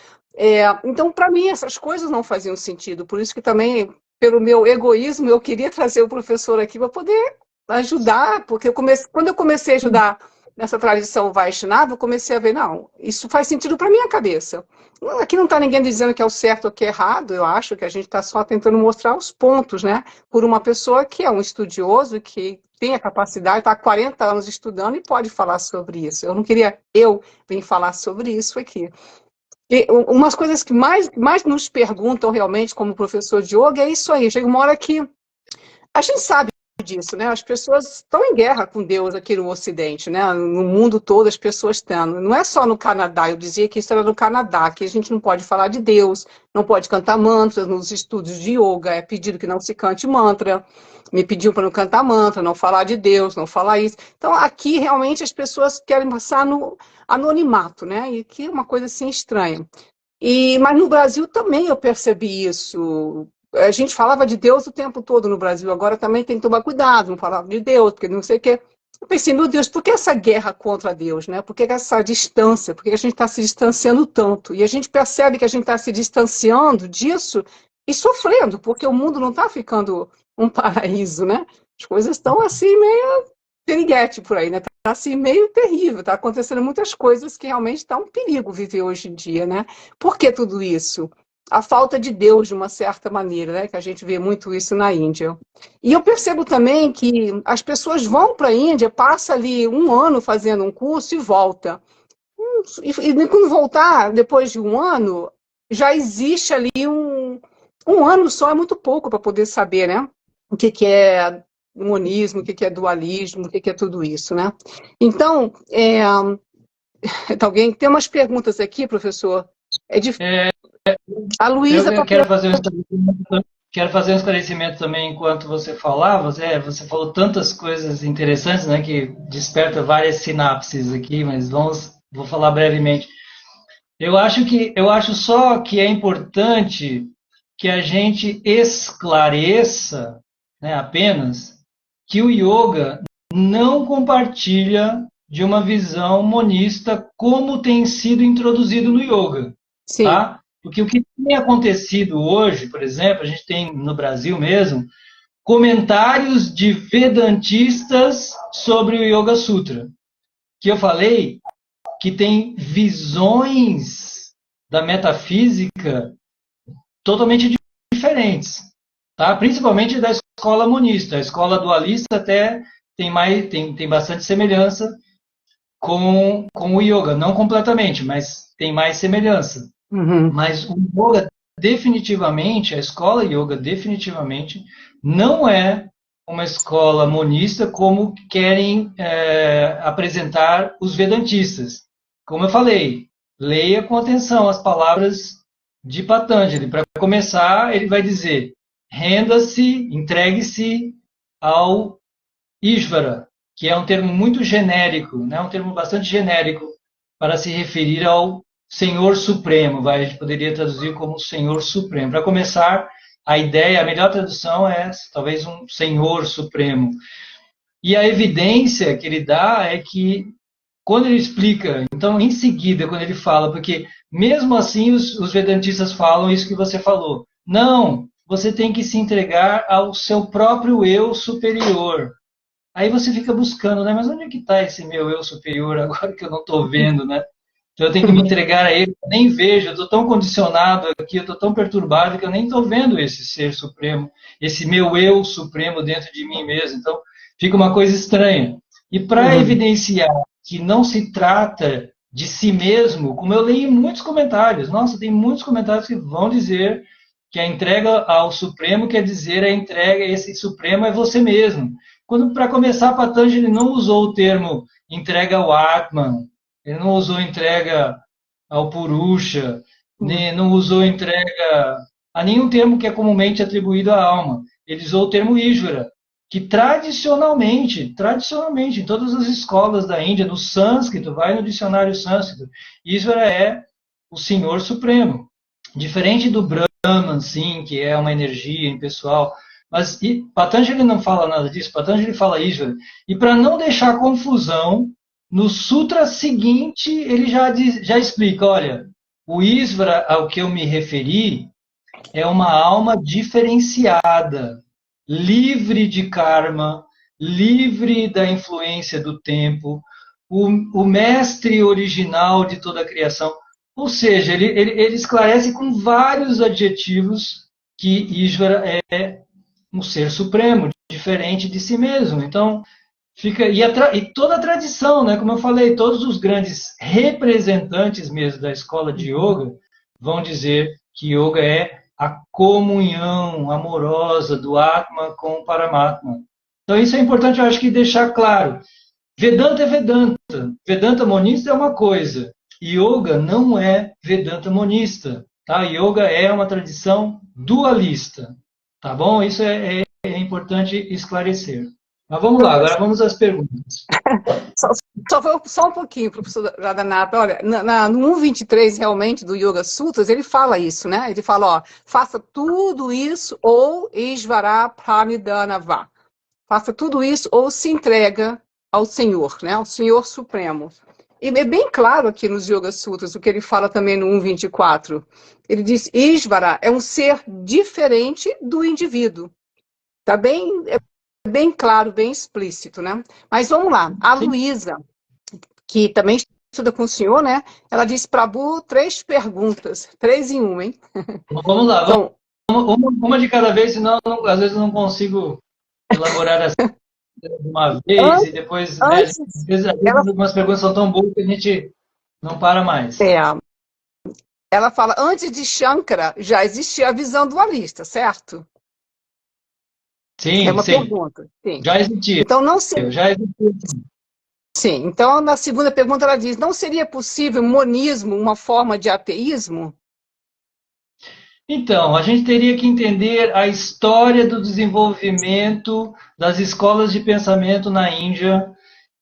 Então, para mim, essas coisas não faziam sentido. Por isso que também, pelo meu egoísmo, eu queria trazer o professor aqui para poder ajudar, porque quando eu comecei a ajudar nessa tradição Vaishnava, eu comecei a ver, não, isso faz sentido para minha cabeça. Aqui não está ninguém dizendo que é o certo ou que é errado, eu acho que a gente está só tentando mostrar os pontos, né? Por uma pessoa que é um estudioso, que tem a capacidade, está há 40 anos estudando e pode falar sobre isso. Eu não queria vir falar sobre isso aqui. E umas coisas que mais nos perguntam realmente como professor de yoga é isso aí. Chega uma hora que a gente sabe disso, né? As pessoas estão em guerra com Deus aqui no Ocidente, né? No mundo todo as pessoas estão. Não é só no Canadá, eu dizia que isso era no Canadá, que a gente não pode falar de Deus, não pode cantar mantras nos estudos de yoga, é pedido que não se cante mantra, me pediu para não cantar mantra, não falar de Deus, não falar isso. Então aqui realmente as pessoas querem passar no anonimato, né? E que é uma coisa assim estranha. Mas no Brasil também eu percebi isso. A gente falava de Deus o tempo todo no Brasil, agora também tem que tomar cuidado, não falar de Deus, porque não sei o quê. Eu pensei, meu Deus, por que essa guerra contra Deus, né? Por que essa distância? Por que a gente está se distanciando tanto? E a gente percebe que a gente está se distanciando disso e sofrendo, porque o mundo não está ficando um paraíso, né? As coisas estão assim meio piriguete por aí, né? Tá assim meio terrível, tá acontecendo muitas coisas que realmente está um perigo viver hoje em dia, né? Por que tudo isso? A falta de Deus, de uma certa maneira, né? Que a gente vê muito isso na Índia. E eu percebo também que as pessoas vão para a Índia, passa ali um ano fazendo um curso e volta. E quando voltar, depois de um ano, já existe ali um ano só, é muito pouco para poder saber, né? O que que é monismo, o que que é dualismo, o que que é tudo isso, né? Então, alguém tem umas perguntas aqui, professor. A Luísa Eu quero fazer um esclarecimento, também enquanto você falava. Você falou tantas coisas interessantes, né, que desperta várias sinapses aqui, mas vou falar brevemente. Eu acho só que é importante que a gente esclareça, né, apenas que o yoga não compartilha de uma visão monista como tem sido introduzido no yoga, sim. tá? Porque o que tem acontecido hoje, por exemplo, a gente tem no Brasil mesmo comentários de vedantistas sobre o Yoga Sutra, que eu falei que tem visões da metafísica totalmente diferentes, tá? Principalmente da escola monista. A escola dualista até tem bastante semelhança com o yoga, não completamente, mas tem mais semelhança. Uhum. Mas o yoga definitivamente, a escola yoga definitivamente não é uma escola monista como querem apresentar os vedantistas. Como eu falei, leia com atenção as palavras de Patanjali. Para começar, ele vai dizer: renda-se, entregue-se ao Ishvara, que é um termo muito genérico, né? Um termo bastante genérico para se referir ao Senhor Supremo. A gente poderia traduzir como Senhor Supremo. Para começar, a melhor tradução é talvez um Senhor Supremo. E a evidência que ele dá é que, quando ele explica, então, em seguida, quando ele fala, porque mesmo assim os vedantistas falam isso que você falou. Não, você tem que se entregar ao seu próprio eu superior. Aí você fica buscando, né? Mas onde é que está esse meu eu superior agora que eu não estou vendo, né? Então eu tenho que me entregar a ele, eu nem vejo, eu estou tão condicionado aqui, eu estou tão perturbado que eu nem estou vendo esse ser supremo, esse meu eu supremo dentro de mim mesmo. Então fica uma coisa estranha. E para evidenciar que não se trata de si mesmo, como eu leio em muitos comentários, nossa, tem muitos comentários que vão dizer que a entrega ao Supremo quer dizer a entrega, esse Supremo é você mesmo. Quando, para começar, Patanjali não usou o termo entrega ao Atman, ele não usou entrega ao Purusha, não usou entrega a nenhum termo que é comumente atribuído à alma. Ele usou o termo Ishvara. que tradicionalmente, em todas as escolas da Índia, no sânscrito, vai no dicionário sânscrito, Ísvara é o Senhor Supremo. Diferente do Brahman, sim, que é uma energia impessoal, mas Patanjali não fala nada disso, Patanjali fala Ísvara. E para não deixar confusão, no sutra seguinte ele já explica, olha, o Ísvara ao que eu me referi é uma alma diferenciada, livre de karma, livre da influência do tempo, o mestre original de toda a criação. Ou seja, ele esclarece com vários adjetivos que Ísvara é um ser supremo, diferente de si mesmo. Então, fica e toda a tradição, né? Como eu falei, todos os grandes representantes mesmo da escola de yoga vão dizer que yoga é a comunhão amorosa do Atma com o Paramatma. Então isso é importante, eu acho que deixar claro. Vedanta é Vedanta. Vedanta monista é uma coisa. Yoga não é Vedanta monista. Tá? Yoga é uma tradição dualista. Tá bom? Isso é importante esclarecer. Mas vamos lá, agora vamos às perguntas. Só um pouquinho, professor Radhanatha. Olha, no 1.23, realmente, do Yoga Sutras, ele fala isso, né? Ele fala, ó, faça tudo isso ou Ishvara Pranidhanava. Faça tudo isso ou se entrega ao Senhor, né? Ao Senhor Supremo. E é bem claro aqui nos Yoga Sutras, o que ele fala também no 1.24. Ele diz, Ishvara é um ser diferente do indivíduo. Tá bem claro, bem explícito, né? Mas vamos lá. A Luísa, que também estuda com o senhor, né? Ela disse, Prabhu, 3 perguntas. 3 em 1, hein? Vamos lá, então, uma de cada vez, senão às vezes eu não consigo elaborar essa de uma vez e depois, né, às vezes algumas perguntas são tão boas que a gente não para mais. Ela fala, antes de Shankara já existia a visão dualista, certo? Sim, é uma pergunta. Sim. Já existia. Então, não seria... Já existia. Sim. Então, na segunda pergunta, ela diz, não seria possível monismo uma forma de ateísmo? Então, a gente teria que entender a história do desenvolvimento das escolas de pensamento na Índia,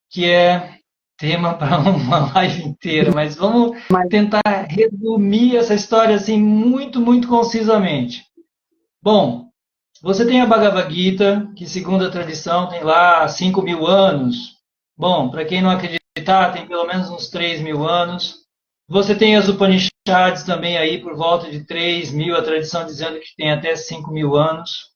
que é tema para uma live inteira, mas vamos tentar resumir essa história assim muito, muito concisamente. Bom, você tem a Bhagavad Gita, que segundo a tradição tem lá 5.000 anos. Bom, para quem não acreditar, tem pelo menos uns 3.000 anos. Você tem as Upanishads também aí por volta de 3.000, a tradição dizendo que tem até 5.000 anos.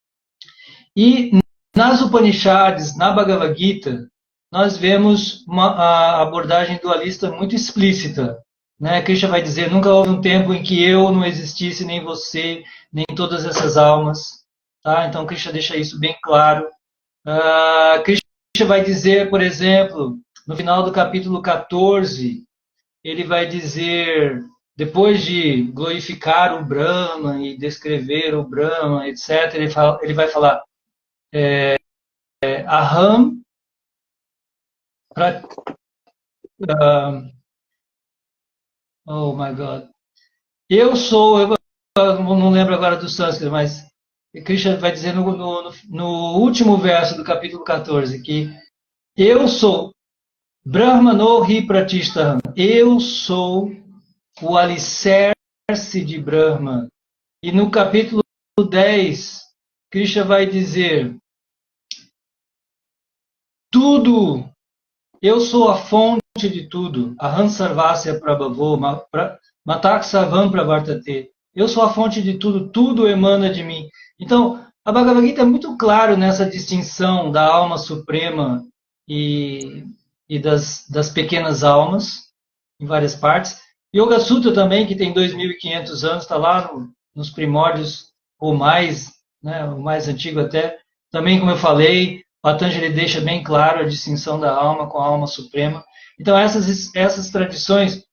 E nas Upanishads, na Bhagavad Gita, nós vemos a abordagem dualista muito explícita. Né? Krishna vai dizer, nunca houve um tempo em que eu não existisse, nem você, nem todas essas almas. Tá? Então, Krishna deixa isso bem claro. Krishna vai dizer, por exemplo, no final do capítulo 14, ele vai dizer, depois de glorificar o Brahma e descrever o Brahma, etc., ele vai falar Aham, oh my God, eu não lembro agora do sânscrito, mas Krishna vai dizer no último verso do capítulo 14 que eu sou Brahmano Hi Pratishthaham, eu sou o alicerce de Brahma. E no capítulo 10, Krishna vai dizer tudo, eu sou a fonte de tudo, Aham Sarvasya Prabhavo, Matak Sarvam Pravartate, eu sou a fonte de tudo, tudo emana de mim. Então, a Bhagavad Gita é muito claro nessa distinção da alma suprema e das pequenas almas, em várias partes. Yoga Sutra também, que tem 2.500 anos, está lá nos primórdios, ou mais, né, o mais antigo até. Também, como eu falei, Patanjali deixa bem claro a distinção da alma com a alma suprema. Então, essas tradições,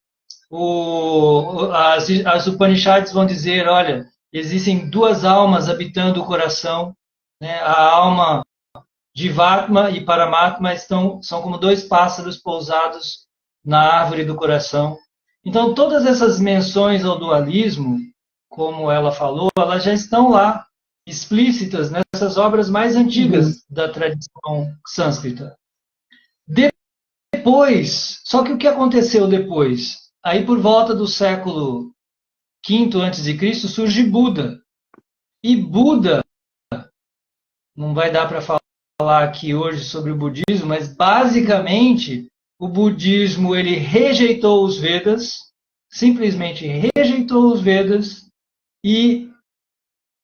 as Upanishads vão dizer, olha, existem 2 almas habitando o coração, né? A alma Jivatma e Paramatma são como 2 pássaros pousados na árvore do coração. Então, todas essas menções ao dualismo, como ela falou, elas já estão lá, explícitas essas obras mais antigas da tradição sânscrita. Depois, só que o que aconteceu depois? Aí por volta do século V a.C. surge Buda. E Buda, não vai dar para falar aqui hoje sobre o budismo, mas basicamente o budismo ele rejeitou os Vedas, simplesmente rejeitou os Vedas e,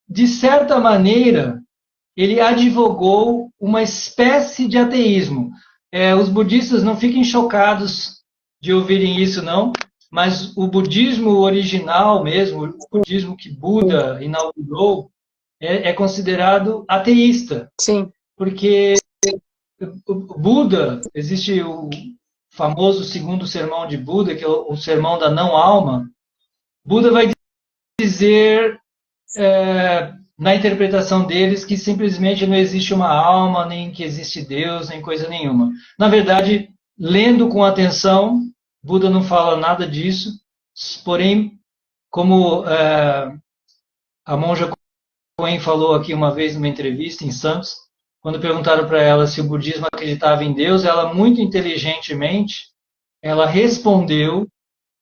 de certa maneira, ele advogou uma espécie de ateísmo. Os budistas não fiquem chocados de ouvirem isso, não, mas o budismo original mesmo, o budismo que Buda inaugurou, é considerado ateísta. Sim. Porque o Buda, existe o famoso segundo sermão de Buda, que é o sermão da não-alma. Buda vai dizer, na interpretação deles, que simplesmente não existe uma alma, nem que existe Deus, nem coisa nenhuma. Na verdade, lendo com atenção, Buda não fala nada disso, porém, como a monja Coen falou aqui uma vez numa entrevista em Santos, quando perguntaram para ela se o budismo acreditava em Deus, ela muito inteligentemente, ela respondeu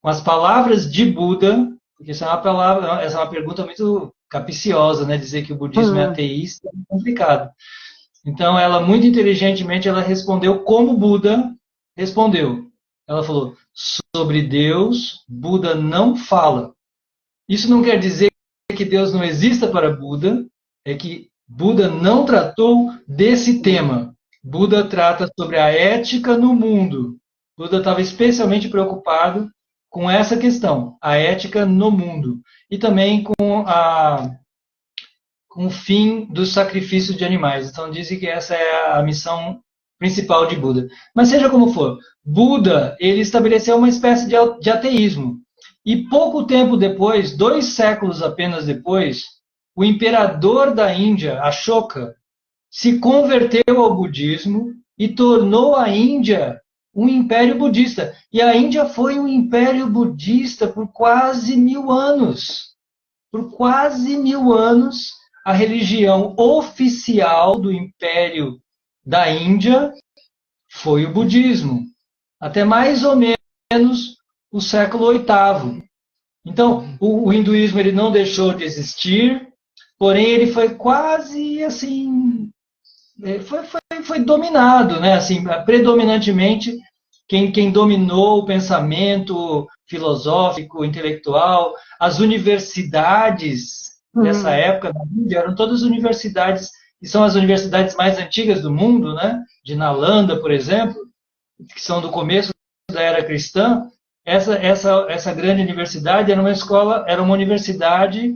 com as palavras de Buda, porque essa é uma pergunta muito capciosa, né? Dizer que o budismo é ateísta é complicado. Então, ela muito inteligentemente, ela respondeu como Buda respondeu. Ela falou, sobre Deus, Buda não fala. Isso não quer dizer que Deus não exista para Buda, é que Buda não tratou desse tema. Buda trata sobre a ética no mundo. Buda estava especialmente preocupado com essa questão, a ética no mundo. E também com o fim dos sacrifícios de animais. Então dizem que essa é a missão principal de Buda. Mas seja como for, Buda ele estabeleceu uma espécie de ateísmo. E pouco tempo depois, 2 séculos apenas depois, o imperador da Índia, Ashoka, se converteu ao budismo e tornou a Índia um império budista. E a Índia foi um império budista por quase 1000 anos. Por quase 1000 anos, a religião oficial do império da Índia foi o budismo. Até mais ou menos o século VIII. Então, o hinduísmo ele não deixou de existir, porém ele foi quase assim, foi dominado, né? Assim, predominantemente quem dominou o pensamento filosófico, intelectual, as universidades dessa época da Índia eram todas universidades que são as universidades mais antigas do mundo, né? De Nalanda, por exemplo, que são do começo da era cristã. Essa grande universidade era uma universidade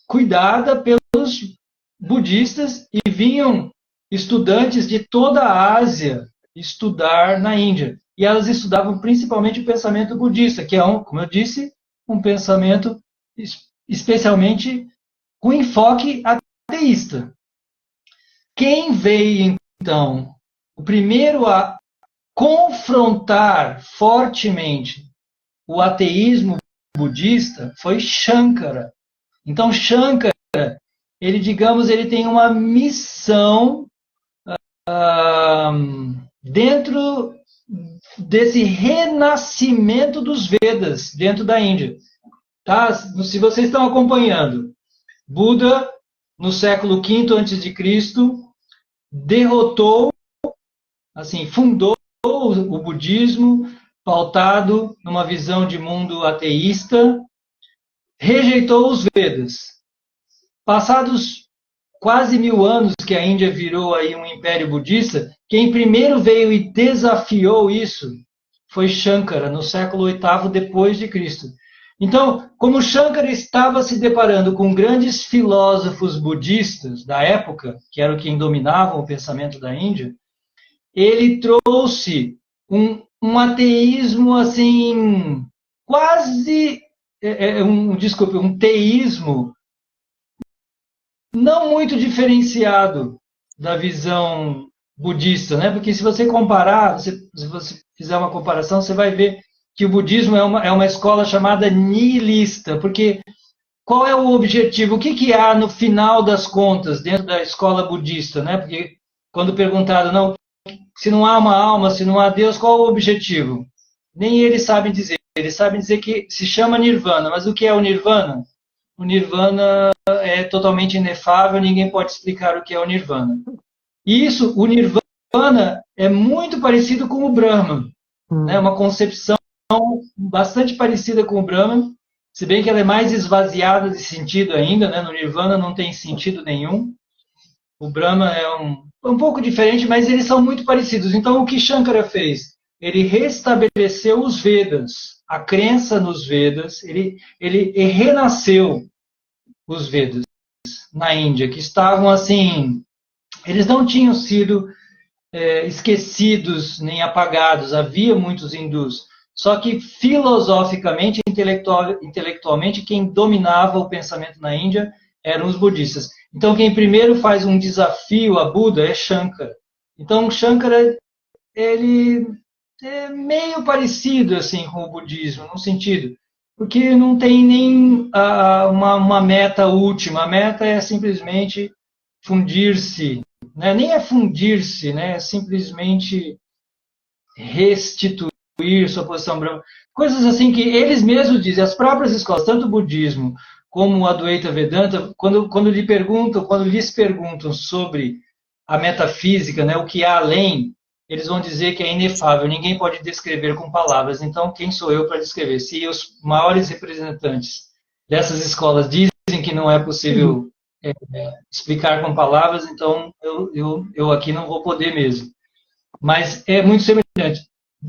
cuidada pelos budistas e vinham estudantes de toda a Ásia estudar na Índia. E elas estudavam principalmente o pensamento budista, que é, como eu disse, um pensamento especialmente com enfoque ateísta. Quem veio, então, o primeiro a confrontar fortemente o ateísmo budista foi Shankara. Então, Shankara, ele tem uma missão dentro desse renascimento dos Vedas dentro da Índia. Tá? Se vocês estão acompanhando, Buda, no século V a.C., derrotou, assim, fundou o budismo pautado numa visão de mundo ateísta, rejeitou os Vedas. Passados quase 1000 anos que a Índia virou aí um império budista, quem primeiro veio e desafiou isso foi Shankara, no século VIII depois de Cristo. Então, como Shankara estava se deparando com grandes filósofos budistas da época, que eram quem dominavam o pensamento da Índia, ele trouxe um ateísmo assim, quase, um teísmo não muito diferenciado da visão budista, né? Porque se você comparar, se você fizer uma comparação, você vai ver que o budismo é uma escola chamada nihilista, porque qual é o objetivo? O que há no final das contas dentro da escola budista, né? Porque quando perguntado, não, se não há uma alma, se não há Deus, qual é o objetivo? Nem eles sabem dizer. Eles sabem dizer que se chama Nirvana, mas o que é o Nirvana? O Nirvana é totalmente inefável, ninguém pode explicar o que é o Nirvana. E isso, o Nirvana é muito parecido com o Brahman, né? Uma concepção bastante parecida com o Brahman, se bem que ela é mais esvaziada de sentido ainda, né? No Nirvana não tem sentido nenhum. O Brahma é um pouco diferente, mas eles são muito parecidos. Então, o que Shankara fez? Ele restabeleceu os Vedas, a crença nos Vedas, ele renasceu os Vedas na Índia, que estavam assim, eles não tinham sido esquecidos nem apagados, havia muitos hindus, só que filosoficamente, intelectualmente, quem dominava o pensamento na Índia eram os budistas. Então, quem primeiro faz um desafio a Buda é Shankara. Então, Shankara, ele é meio parecido assim com o budismo, no sentido, porque não tem nem uma meta última. A meta é simplesmente fundir-se, né? Nem é fundir-se, né? É simplesmente restituir sua posição brahma. Coisas assim que eles mesmos dizem, as próprias escolas, tanto o budismo como o Advaita Vedanta, quando lhes perguntam sobre a metafísica, né, o que há além, eles vão dizer que é inefável, ninguém pode descrever com palavras. Então, quem sou eu para descrever? Se os maiores representantes dessas escolas dizem que não é possível explicar com palavras, então eu aqui não vou poder mesmo. Mas é muito semelhante.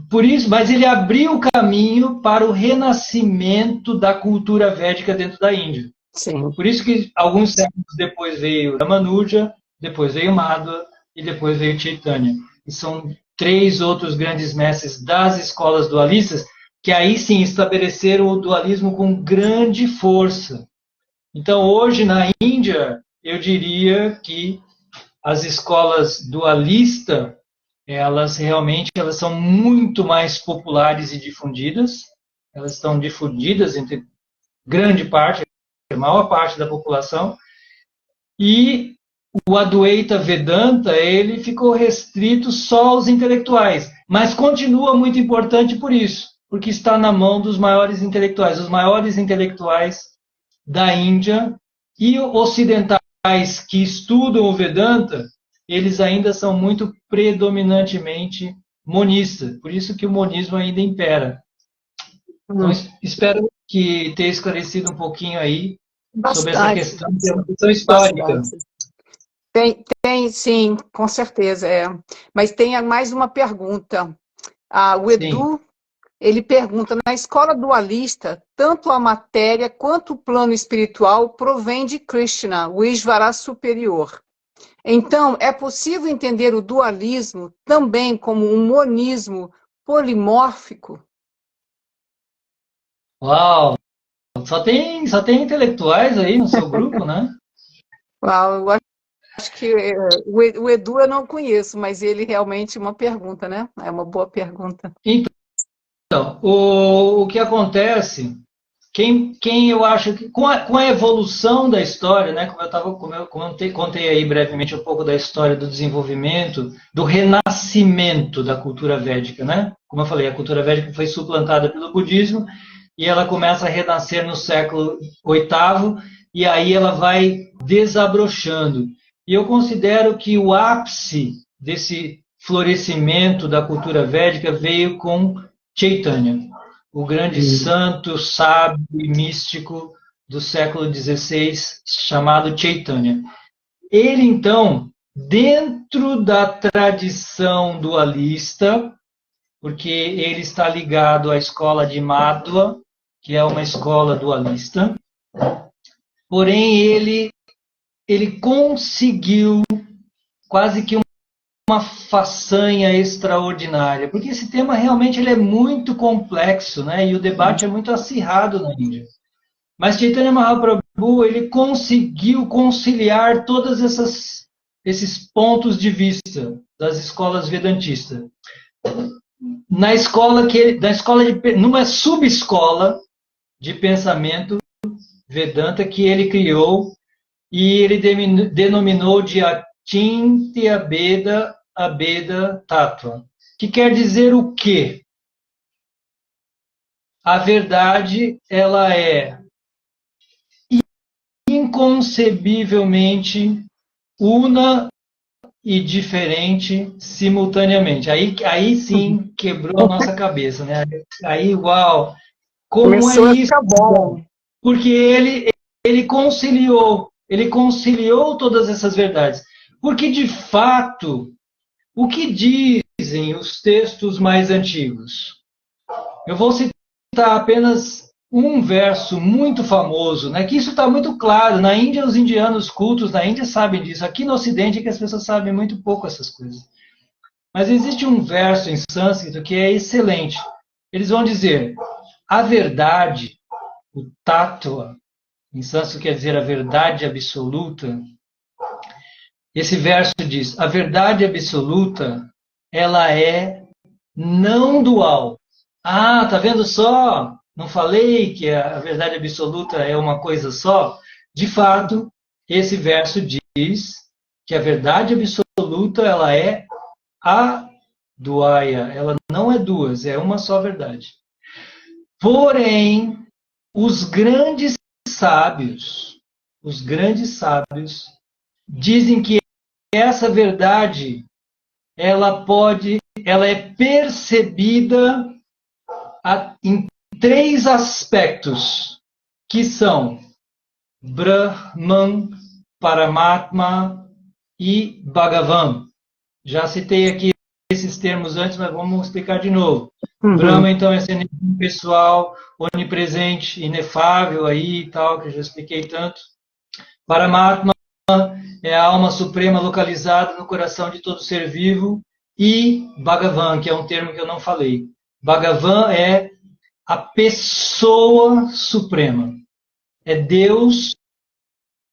Por isso, mas ele abriu o caminho para o renascimento da cultura védica dentro da Índia. Sim. Por isso que alguns séculos depois veio Ramanuja, depois veio Madhva e depois veio Chaitanya. E são 3 outros grandes mestres das escolas dualistas que aí sim estabeleceram o dualismo com grande força. Então hoje na Índia, eu diria que as escolas dualistas elas são muito mais populares e difundidas. Elas estão difundidas entre grande parte, a maior parte da população. E o Advaita Vedanta, ele ficou restrito só aos intelectuais, mas continua muito importante por isso, porque está na mão dos maiores intelectuais. Os maiores intelectuais da Índia e ocidentais que estudam o Vedanta, eles ainda são muito predominantemente monistas. Por isso que o monismo ainda impera. Então, espero que tenha esclarecido um pouquinho aí sobre essa questão de evolução histórica. Bastante. Tem, sim, com certeza. Mas tem mais uma pergunta. O Edu, sim. Ele pergunta, na escola dualista, tanto a matéria quanto o plano espiritual provém de Krishna, o Ishvara superior. Então, é possível entender o dualismo também como um monismo polimórfico? Uau! Só tem intelectuais aí no seu grupo, né? Uau, eu acho que o Edu eu não conheço, mas ele realmente uma pergunta, né? É uma boa pergunta. Então, o que acontece, quem eu acho que com a evolução da história, né, como eu contei aí brevemente um pouco da história do desenvolvimento, do renascimento da cultura védica, né? Como eu falei, a cultura védica foi suplantada pelo budismo e ela começa a renascer no século VIII e aí ela vai desabrochando. E eu considero que o ápice desse florescimento da cultura védica veio com Chaitanya, o grande santo, sábio e místico do século XVI, chamado Chaitanya. Ele, então, dentro da tradição dualista, porque ele está ligado à escola de Madhva, que é uma escola dualista, porém ele conseguiu quase que uma façanha extraordinária, porque esse tema realmente ele é muito complexo, né? E o debate é muito acirrado na Índia. Mas Chaitanya Mahaprabhu ele conseguiu conciliar todos esses pontos de vista das escolas vedantistas. Numa subescola de pensamento Vedanta que ele criou e ele denominou de Achintya Abheda Abheda Tattva, que quer dizer o quê? A verdade, ela é inconcebivelmente una e diferente simultaneamente. Aí sim quebrou a nossa cabeça, né? Aí, uau, como é Começou a isso? ficar bom. Porque ele conciliou todas essas verdades. Porque, de fato, o que dizem os textos mais antigos? Eu vou citar apenas um verso muito famoso, né? Que isso está muito claro. Na Índia, os indianos cultos na Índia sabem disso. Aqui no Ocidente é que as pessoas sabem muito pouco essas coisas. Mas existe um verso em sânscrito que é excelente. Eles vão dizer: a verdade, o tattva, em sânscrito quer dizer a verdade absoluta. Esse verso diz: a verdade absoluta, ela é não dual. Ah, tá vendo só? Não falei que a verdade absoluta é uma coisa só? De fato, esse verso diz que a verdade absoluta, ela é a duaia, ela não é duas, é uma só verdade. Porém, os os grandes sábios dizem que essa verdade ela é percebida em três aspectos, que são Brahman, Paramatma e Bhagavan. Já citei aqui esses termos antes, mas vamos explicar de novo. Brahma, então, é essa energia pessoal, onipresente, inefável aí e tal, que eu já expliquei tanto. Paramatma é a alma suprema localizada no coração de todo ser vivo. E Bhagavan, que é um termo que eu não falei. Bhagavan é a pessoa suprema. É Deus,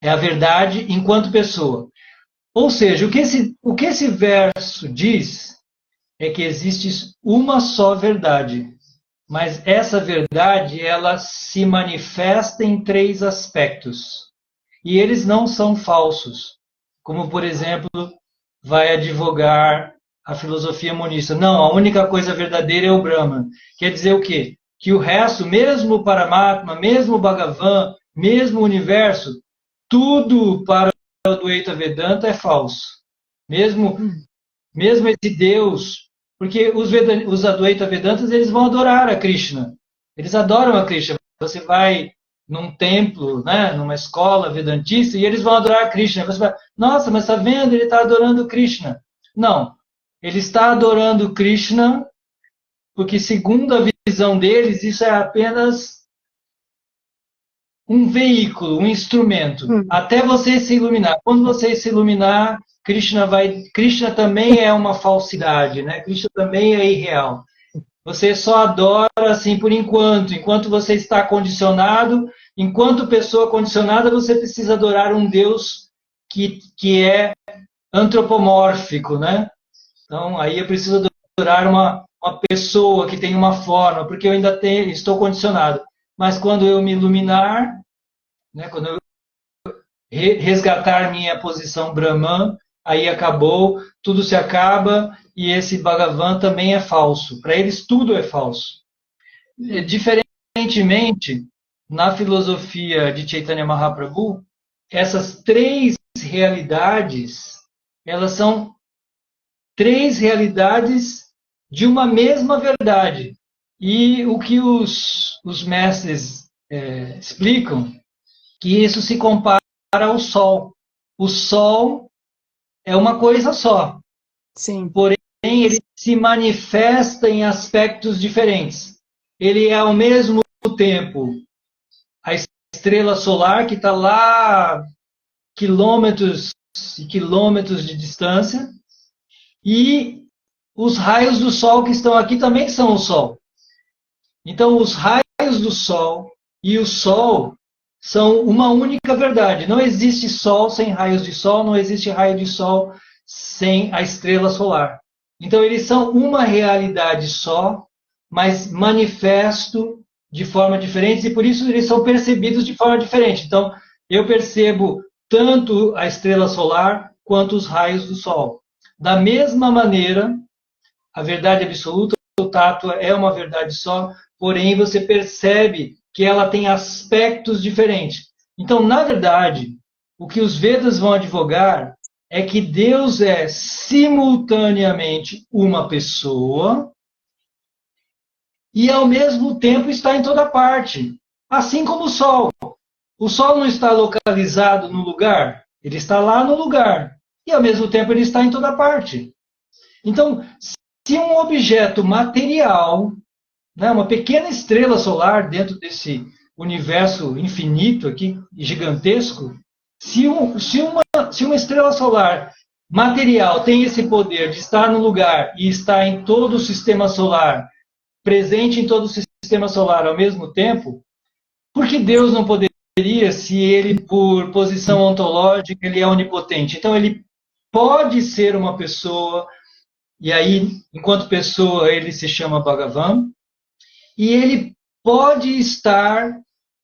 é a verdade enquanto pessoa. Ou seja, o que esse verso diz é que existe uma só verdade. Mas essa verdade, ela se manifesta em três aspectos. E eles não são falsos. Como, por exemplo, vai advogar a filosofia monista. Não, a única coisa verdadeira é o Brahman. Quer dizer o quê? Que o resto, mesmo o Paramatma, mesmo o Bhagavan, mesmo o universo, tudo para o Advaita Vedanta é falso. Mesmo esse Deus, porque os Advaita Vedantas, eles vão adorar a Krishna. Eles adoram a Krishna. Você vai num templo, né, numa escola vedantista, e eles vão adorar a Krishna. Você vai, nossa, mas está vendo? Ele está adorando Krishna. Não. Ele está adorando Krishna porque, segundo a visão deles, isso é apenas um veículo, um instrumento, até você se iluminar. Quando você se iluminar, Krishna também é uma falsidade, né? Krishna também é irreal. Você só adora assim por enquanto você está condicionado, enquanto pessoa condicionada, você precisa adorar um Deus que é antropomórfico, né? Então, aí eu preciso adorar uma pessoa que tem uma forma, porque eu ainda estou condicionado. Mas quando eu me iluminar, né, quando eu resgatar minha posição Brahman, aí acabou, tudo se acaba e esse Bhagavan também é falso. Para eles tudo é falso. Diferentemente, na filosofia de Chaitanya Mahaprabhu, essas três realidades, elas são três realidades de uma mesma verdade. E o que os mestres explicam, que isso se compara ao Sol. O Sol é uma coisa só. Sim. Porém, ele se manifesta em aspectos diferentes. Ele é, ao mesmo tempo, a estrela solar que está lá quilômetros e quilômetros de distância, e os raios do Sol que estão aqui também são o Sol. Então, os raios do Sol e o Sol são uma única verdade. Não existe Sol sem raios de Sol, não existe raio de Sol sem a estrela solar. Então, eles são uma realidade só, mas manifesto de forma diferente e por isso eles são percebidos de forma diferente. Então, eu percebo tanto a estrela solar quanto os raios do Sol. Da mesma maneira, a verdade absoluta, o tato é uma verdade só, porém você percebe que ela tem aspectos diferentes. Então, na verdade, o que os Vedas vão advogar é que Deus é simultaneamente uma pessoa e, ao mesmo tempo, está em toda parte. Assim como o Sol. O Sol não está localizado no lugar, ele está lá no lugar. E, ao mesmo tempo, ele está em toda parte. Então, se um objeto material, né, uma pequena estrela solar dentro desse universo infinito aqui, gigantesco, se uma estrela solar material tem esse poder de estar no lugar e estar em todo o sistema solar, presente em todo o sistema solar ao mesmo tempo, por que Deus não poderia, se ele, por posição ontológica, ele é onipotente? Então, ele pode ser uma pessoa, e aí, enquanto pessoa, ele se chama Bhagavan, e ele pode estar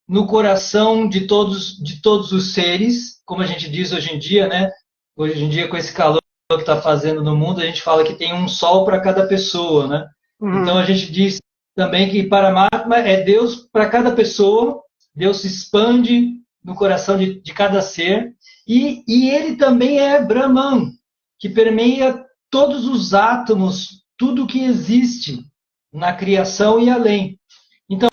no coração de todos os seres, como a gente diz hoje em dia, né? Hoje em dia, com esse calor que está fazendo no mundo, a gente fala que tem um sol para cada pessoa, né? Então, a gente diz também que Paramatma é Deus para cada pessoa, Deus se expande no coração de cada ser, e ele também é Brahman, que permeia todos os átomos, tudo que existe na criação e além. Então,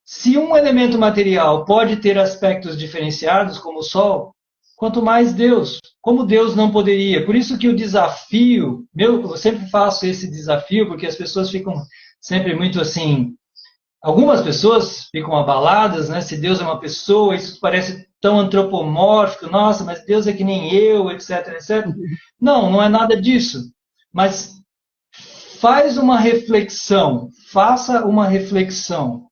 se um elemento material pode ter aspectos diferenciados, como o Sol, quanto mais Deus. Como Deus não poderia? Por isso que o desafio, eu sempre faço esse desafio, porque as pessoas ficam sempre muito assim, algumas pessoas ficam abaladas, né? Se Deus é uma pessoa, isso parece tão antropomórfico, nossa, mas Deus é que nem eu, etc, etc. Não, não é nada disso. Mas faz uma reflexão, faça uma reflexão.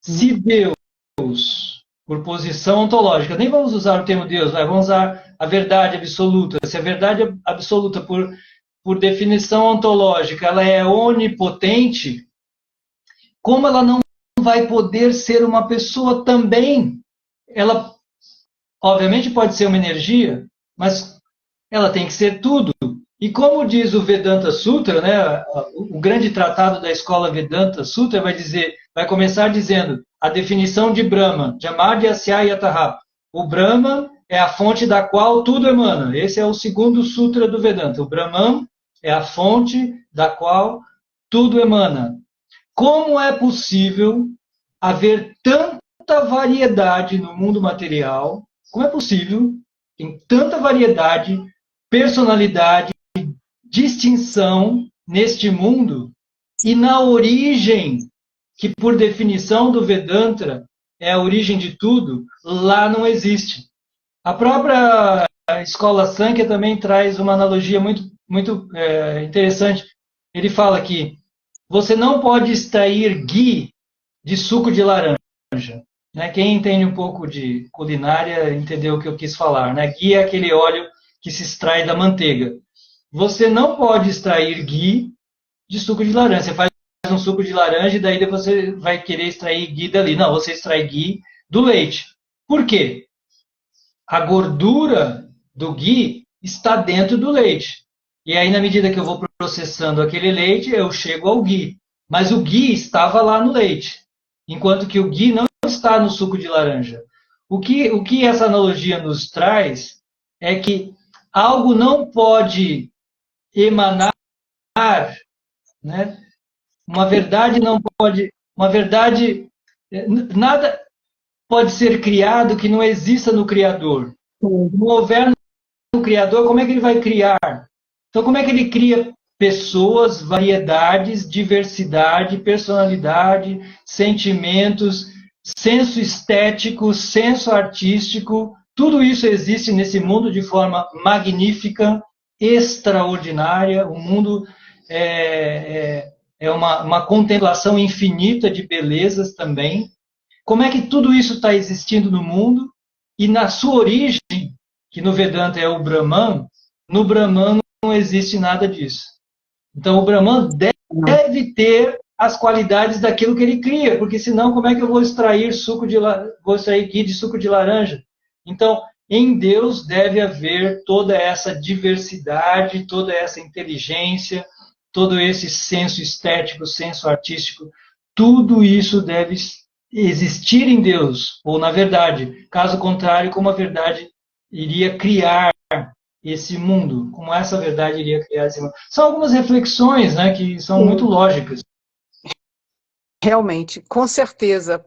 Se Deus, por posição ontológica, nem vamos usar o termo Deus, vamos usar a verdade absoluta. Se a verdade absoluta, por definição ontológica, ela é onipotente, como ela não vai poder ser uma pessoa também? Ela, obviamente, pode ser uma energia, mas ela tem que ser tudo. E como diz o Vedanta Sutra, né, o grande tratado da escola Vedanta Sutra vai começar dizendo a definição de Brahman, Jamadhyasya Yataha. O Brahman é a fonte da qual tudo emana. Esse é o segundo sutra do Vedanta. O Brahman é a fonte da qual tudo emana. Como é possível haver tanta variedade no mundo material? Como é possível, tem tanta variedade, personalidade, distinção neste mundo e na origem, que por definição do Vedanta é a origem de tudo, lá não existe. A própria escola Sankhya também traz uma analogia muito interessante. Ele fala que você não pode extrair ghee de suco de laranja. Né? Quem entende um pouco de culinária entendeu o que eu quis falar. Né? Ghee é aquele óleo que se extrai da manteiga. Você não pode extrair ghee de suco de laranja. Você faz um suco de laranja e daí você vai querer extrair ghee dali. Não, você extrai ghee do leite. Por quê? A gordura do ghee está dentro do leite. E aí, na medida que eu vou processando aquele leite, eu chego ao ghee. Mas o ghee estava lá no leite, enquanto que o ghee não está no suco de laranja. O que essa analogia nos traz é que algo não pode emanar, né? Uma verdade não pode, nada pode ser criado que não exista no Criador. Se não houver no Criador, como é que ele vai criar? Então, como é que ele cria pessoas, variedades, diversidade, personalidade, sentimentos, senso estético, senso artístico? Tudo isso existe nesse mundo de forma magnífica, extraordinária. O mundo é uma contemplação infinita de belezas também. Como é que tudo isso está existindo no mundo? E na sua origem, que no Vedanta é o Brahman, no Brahman não existe nada disso. Então, o Brahman deve ter as qualidades daquilo que ele cria, porque senão como é que eu vou extrair vou extrair ghee de suco de laranja? Então, em Deus deve haver toda essa diversidade, toda essa inteligência, todo esse senso estético, senso artístico, tudo isso deve existir em Deus, ou na verdade. Caso contrário, como a verdade iria criar esse mundo, como essa verdade iria criar esse mundo. São algumas reflexões, né, que são muito lógicas. Realmente, com certeza.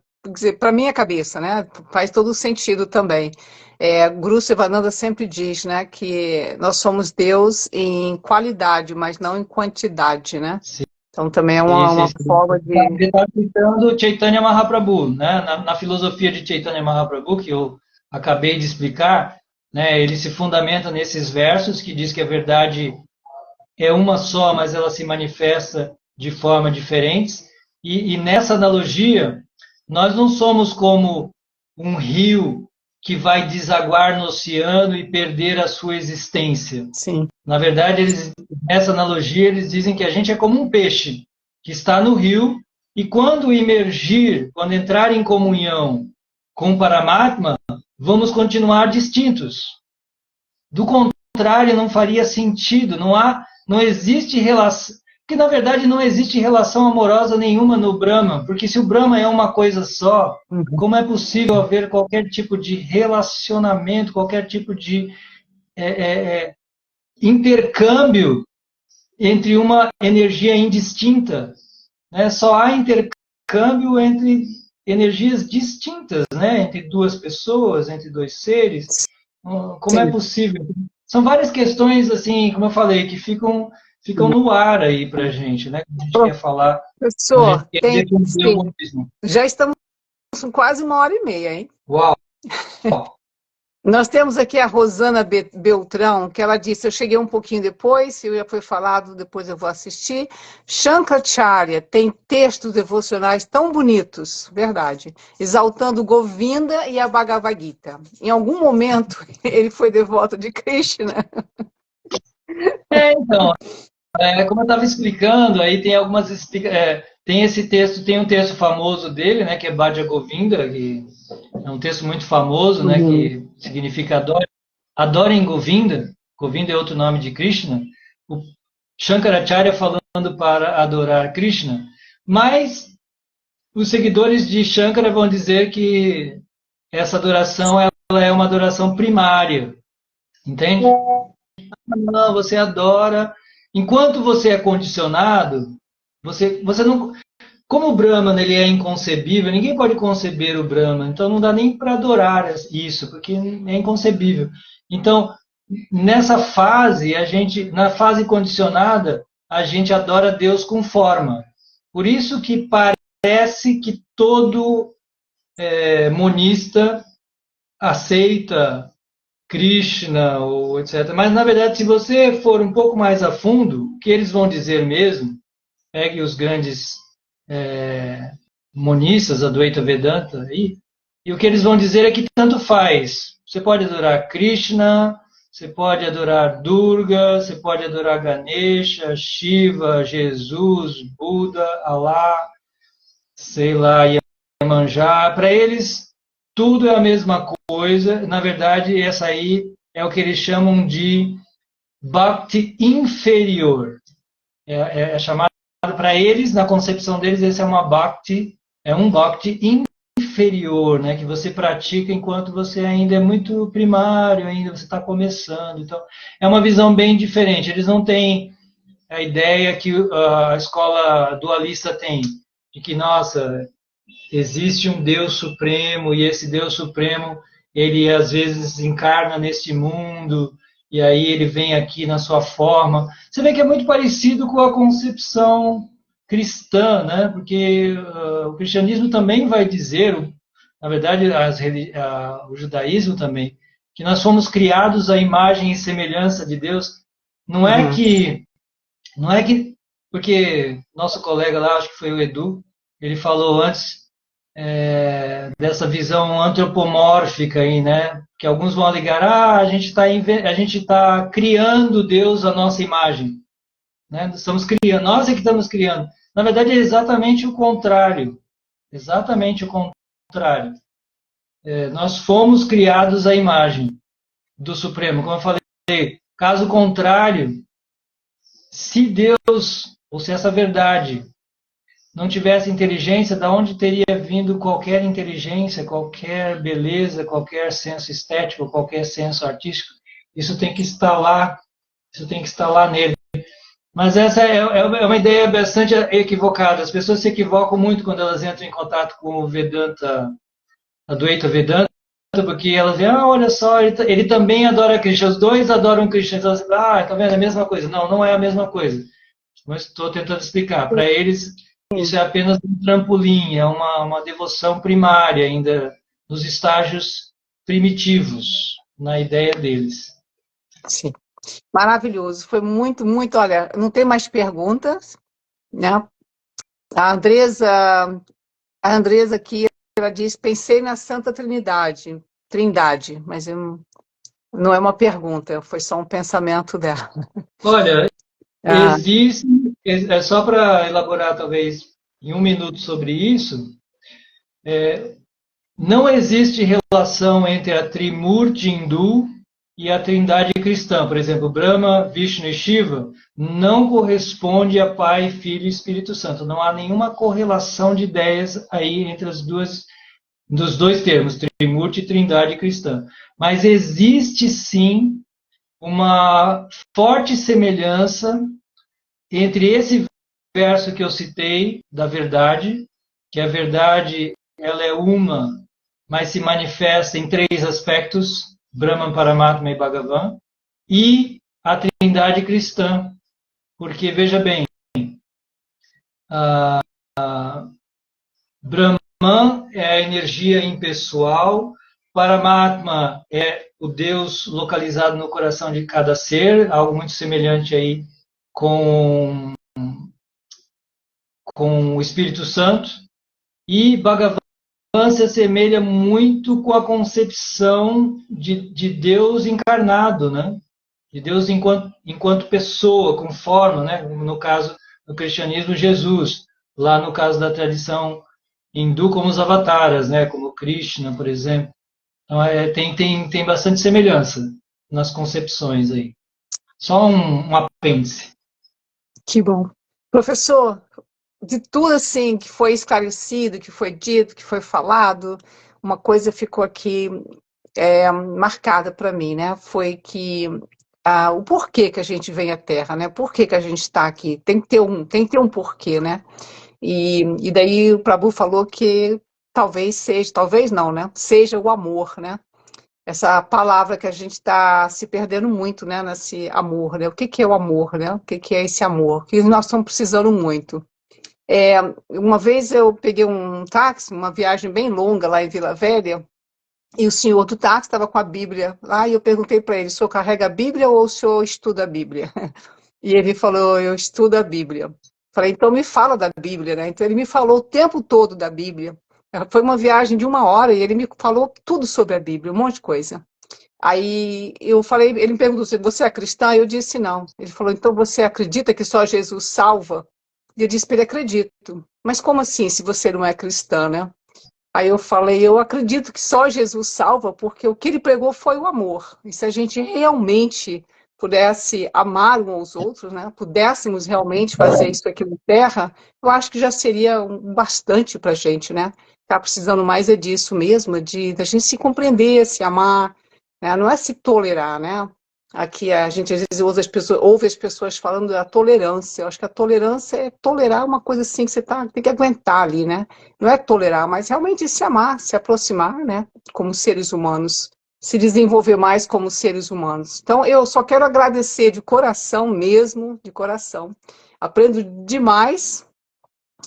Para minha cabeça, né? Faz todo sentido também. Guru Sivananda sempre diz, né, que nós somos Deus em qualidade, mas não em quantidade, né? Sim. Então também é uma forma de... Ele está citando Chaitanya Mahaprabhu, né? Na filosofia de Chaitanya Mahaprabhu, que eu acabei de explicar, né, ele se fundamenta nesses versos que diz que a verdade é uma só, mas ela se manifesta de forma diferentes. E nessa analogia, nós não somos como um rio que vai desaguar no oceano e perder a sua existência. Sim. Na verdade, nessa analogia, eles dizem que a gente é como um peixe que está no rio e quando emergir, quando entrar em comunhão com o Paramatma, vamos continuar distintos. Do contrário, não faria sentido, não existe relação, porque na verdade não existe relação amorosa nenhuma no Brahma, porque se o Brahma é uma coisa só, como é possível haver qualquer tipo de relacionamento, qualquer tipo de intercâmbio entre uma energia indistinta? Né? Só há intercâmbio entre energias distintas, né? Entre duas pessoas, entre dois seres. Como é possível? São várias questões, assim, como eu falei, que ficam no ar aí para a gente, né? A gente quer falar. Professor, já estamos com quase 1h30, hein? Uau! Nós temos aqui a Rosana Beltrão, que ela disse, eu cheguei um pouquinho depois, se já foi falado, depois eu vou assistir. Shankaracharya tem textos devocionais tão bonitos, verdade, exaltando Govinda e a Bhagavad Gita. Em algum momento, ele foi devoto de Krishna. Então, como eu estava explicando, aí tem algumas... tem esse texto, tem um texto famoso dele, né, que é Bhaja Govinda, que é um texto muito famoso, né, que significa adorem Govinda. Govinda é outro nome de Krishna. O Shankaracharya falando para adorar Krishna. Mas os seguidores de Shankara vão dizer que essa adoração ela é uma adoração primária. Entende? Não, você adora. Enquanto você é condicionado, você não... Como o Brahman ele é inconcebível, ninguém pode conceber o Brahman, então não dá nem para adorar isso, porque é inconcebível. Então, nessa fase, na fase condicionada, a gente adora Deus com forma. Por isso que parece que todo monista aceita Krishna, ou etc. Mas, na verdade, se você for um pouco mais a fundo, o que eles vão dizer mesmo, pegue os grandes monistas, Advaita Vedanta, e o que eles vão dizer é que tanto faz. Você pode adorar Krishna, você pode adorar Durga, você pode adorar Ganesha, Shiva, Jesus, Buda, Allah, sei lá, Iemanjá. Para eles, tudo é a mesma coisa. Na verdade, essa aí é o que eles chamam de Bhakti inferior. É chamado para eles, na concepção deles, esse é um Bhakti inferior, né, que você pratica enquanto você ainda é muito primário, ainda você está começando. Então, é uma visão bem diferente. Eles não têm a ideia que a escola dualista tem, de que, nossa, existe um Deus Supremo, e esse Deus Supremo, ele às vezes encarna neste mundo, e aí ele vem aqui na sua forma. Você vê que é muito parecido com a concepção cristã, né? Porque o cristianismo também vai dizer, na verdade o judaísmo também, que nós fomos criados à imagem e semelhança de Deus. Não é que, porque nosso colega lá, acho que foi o Edu, ele falou antes dessa visão antropomórfica aí, né? Que alguns vão alegar, a gente está criando Deus à nossa imagem, né? Nós é que estamos criando. Na verdade, é exatamente o contrário. Exatamente o contrário. Nós fomos criados à imagem do Supremo. Como eu falei, caso contrário, se Deus, ou se essa verdade não tivesse inteligência, da onde teria vindo qualquer inteligência, qualquer beleza, qualquer senso estético, qualquer senso artístico? Isso tem que estar lá, isso tem que estar lá nele. Mas essa é uma ideia bastante equivocada. As pessoas se equivocam muito quando elas entram em contato com o Vedanta, a Advaita Vedanta, porque elas veem, olha só, ele também adora Krishna, os dois adoram Krishna. Então, tá vendo, é a mesma coisa. Não, não é a mesma coisa. Mas estou tentando explicar. Para eles, isso é apenas um trampolim, é uma devoção primária, ainda nos estágios primitivos, na ideia deles. Sim. Maravilhoso. Foi muito, muito. Olha, não tem mais perguntas, né? A Andresa aqui, ela diz: pensei na Santa Trindade, mas não é uma pergunta, foi só um pensamento dela. Olha, Ah, existe, só para elaborar talvez em um minuto sobre isso, não existe relação entre a Trimurti hindu e a Trindade cristã. Por exemplo, Brahma, Vishnu e Shiva não corresponde a Pai, Filho e Espírito Santo. Não há nenhuma correlação de ideias aí entre dos dois termos, Trimurti e Trindade cristã. Mas existe sim uma forte semelhança entre esse verso que eu citei da verdade, que a verdade ela é uma, mas se manifesta em três aspectos, Brahman, Paramatma e Bhagavan, e a Trindade cristã, porque veja bem, Brahman é a energia impessoal, Paramatma é o Deus localizado no coração de cada ser, algo muito semelhante aí com o Espírito Santo, e Bhagavan se assemelha muito com a concepção de Deus encarnado, né? De Deus enquanto pessoa, com forma, né? No caso do cristianismo, Jesus. Lá no caso da tradição hindu, como os avataras, né? Como Krishna, por exemplo. Então, tem bastante semelhança nas concepções aí. Só um apêndice. que bom. Professor, de tudo assim que foi esclarecido, que foi dito, que foi falado, uma coisa ficou aqui marcada para mim, né? Foi que o porquê que a gente vem à Terra, né? Por que a gente está aqui? Tem que ter um porquê, né? E daí o Prabhu falou que talvez seja, talvez não, né? Seja o amor, né? Essa palavra que a gente está se perdendo muito, né? Nesse amor, né? O que é o amor, né? O que é esse amor? Que nós estamos precisando muito. Uma vez eu peguei um táxi, uma viagem bem longa lá em Vila Velha, e o senhor do táxi estava com a Bíblia lá, e eu perguntei para ele: o senhor carrega a Bíblia ou o senhor estuda a Bíblia? E ele falou: eu estudo a Bíblia. Falei: então me fala da Bíblia, né? Então ele me falou o tempo todo da Bíblia. Foi uma viagem de 1 hora e ele me falou tudo sobre a Bíblia, um monte de coisa. Aí eu falei, ele me perguntou: você é cristã? Eu disse não. Ele falou: então você acredita que só Jesus salva? E eu disse para ele: acredito. Mas como assim, se você não é cristã, né? Aí eu falei: eu acredito que só Jesus salva, porque o que ele pregou foi o amor. E se a gente realmente pudesse amar uns aos outros, né? Pudéssemos realmente fazer isso aqui na Terra, eu acho que já seria bastante para a gente, né? Tá precisando mais é disso mesmo, da gente se compreender, se amar, né? Não é se tolerar, né? Aqui a gente às vezes ouve as pessoas falando da tolerância. Eu acho que a tolerância é tolerar uma coisa assim que você tem que aguentar ali, né? Não é tolerar, mas realmente se amar, se aproximar, né? Como seres humanos, se desenvolver mais como seres humanos. Então, eu só quero agradecer de coração mesmo, de coração. Aprendo demais,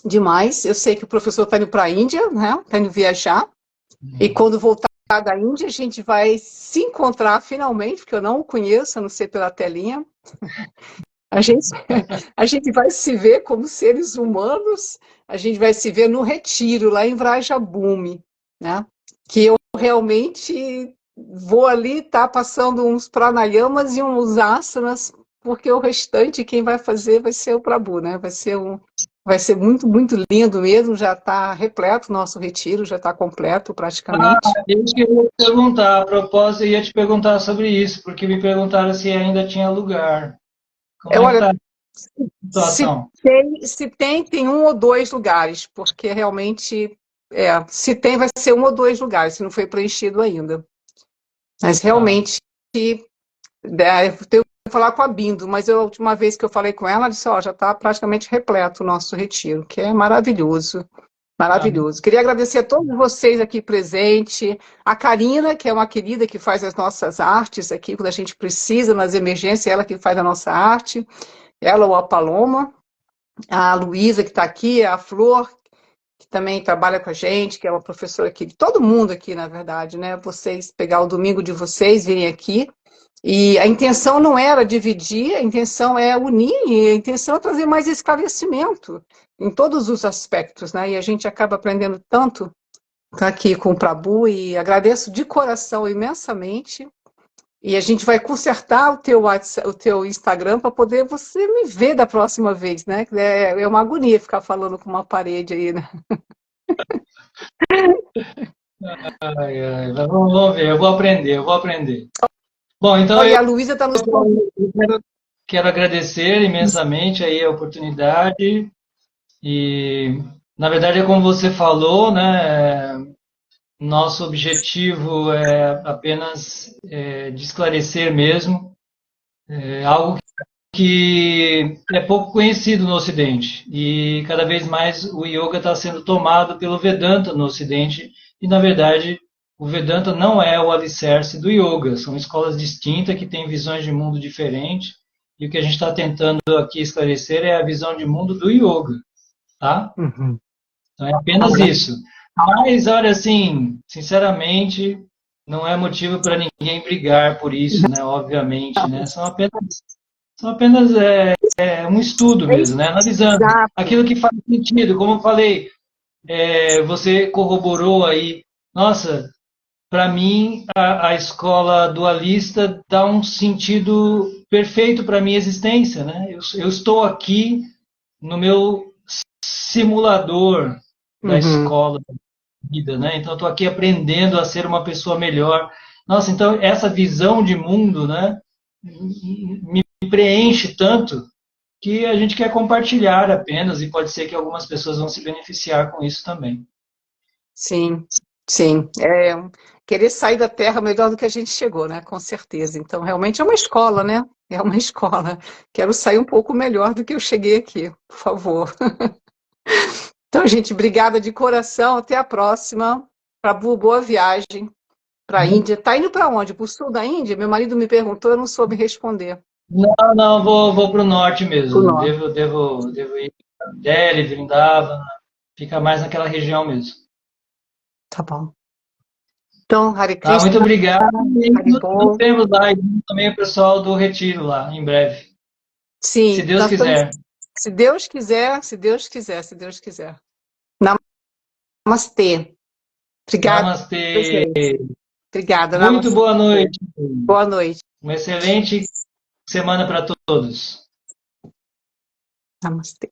demais. Eu sei que o professor está indo para a Índia, né? Está indo viajar. E quando voltar da Índia, a gente vai se encontrar finalmente, porque eu não o conheço, a não ser pela telinha. A gente, a gente vai se ver como seres humanos, a gente vai se ver no retiro, lá em Vrajabhumi, né? Que eu realmente vou ali estar passando uns pranayamas e uns asanas, porque o restante, quem vai fazer vai ser o Prabhu, né? Vai ser Vai ser muito, muito lindo mesmo. Já está repleto o nosso retiro, já está completo praticamente. Eu ia perguntar, a propósito, eu ia te perguntar sobre isso, porque me perguntaram se ainda tinha lugar. Como é que Olha, está a se situação? tem um ou dois lugares, porque realmente, se tem, vai ser um ou dois lugares, se não foi preenchido ainda. Mas Tá. realmente, eu tenho que falar com a Bindo, mas a última vez que eu falei com ela, ela disse, ó, já está praticamente repleto o nosso retiro, que é maravilhoso. Ah, Maravilhoso. Queria agradecer a todos vocês aqui presentes, a Karina, que é uma querida que faz as nossas artes aqui, quando a gente precisa, nas emergências, ela que faz a nossa arte, ela ou a Paloma, a Luísa, que está aqui, a Flor, que também trabalha com a gente, que é uma professora aqui, todo mundo aqui, na verdade, né? Vocês pegar o domingo de vocês, virem aqui. E a intenção não era dividir, a intenção é unir, e a intenção é trazer mais esclarecimento em todos os aspectos, né? E a gente acaba aprendendo tanto aqui com o Prabhu, e agradeço de coração imensamente. E a gente vai consertar o teu WhatsApp, o teu Instagram para poder você me ver da próxima vez, né? É uma agonia ficar falando com uma parede aí, né? ai, ai, mas vamos ver, eu vou aprender, eu vou aprender. Bom, então Olha, eu a Luísa está nos convidando. quero agradecer imensamente aí a oportunidade e, na verdade, é como você falou, né? Nosso objetivo é apenas de esclarecer mesmo, algo que é pouco conhecido no Ocidente. E cada vez mais o yoga está sendo tomado pelo Vedanta no Ocidente. E, na verdade, o Vedanta não é o alicerce do yoga. São escolas distintas que têm visões de mundo diferentes. E o que a gente está tentando aqui esclarecer é a visão de mundo do yoga, tá? Uhum. Então é apenas isso. Mas, olha, assim, sinceramente, não é motivo para ninguém brigar por isso, né? Obviamente, né? São apenas um estudo É mesmo, né? Analisando exato. aquilo que faz sentido. Como eu falei, você corroborou aí. Nossa, para mim, a escola dualista dá um sentido perfeito para a minha existência, né? Eu estou aqui no meu simulador da Uhum. escola da vida, né? Então, estou aqui aprendendo a ser uma pessoa melhor. Nossa, então, essa visão de mundo, né? Me preenche tanto que a gente quer compartilhar apenas e pode ser que algumas pessoas vão se beneficiar com isso também. Sim, sim. Querer sair da Terra melhor do que a gente chegou, né? Com certeza. Então, realmente é uma escola, né? É uma escola. Quero sair um pouco melhor do que eu cheguei aqui, por favor. Então, gente, obrigada de coração. Até a próxima. Prabhu, boa viagem para a Índia. Tá indo para onde? Para o sul da Índia? Meu marido me perguntou, eu não soube responder. Não, não, vou para o norte Para o mesmo. norte. Devo ir para Delhi, Vrindavan, fica mais naquela região mesmo. Tá bom. Então, Hare Tá, muito Krishna, obrigado. E nos Haribol. vemos lá e também o pessoal do Retiro lá, em breve. Se Sim, Deus nós estamos. quiser. Se Deus quiser, se Deus quiser, se Deus quiser. Namastê. Obrigada, Namastê. gente. Obrigada, Muito namastê. boa noite. Boa noite. Uma excelente semana para todos. Namastê.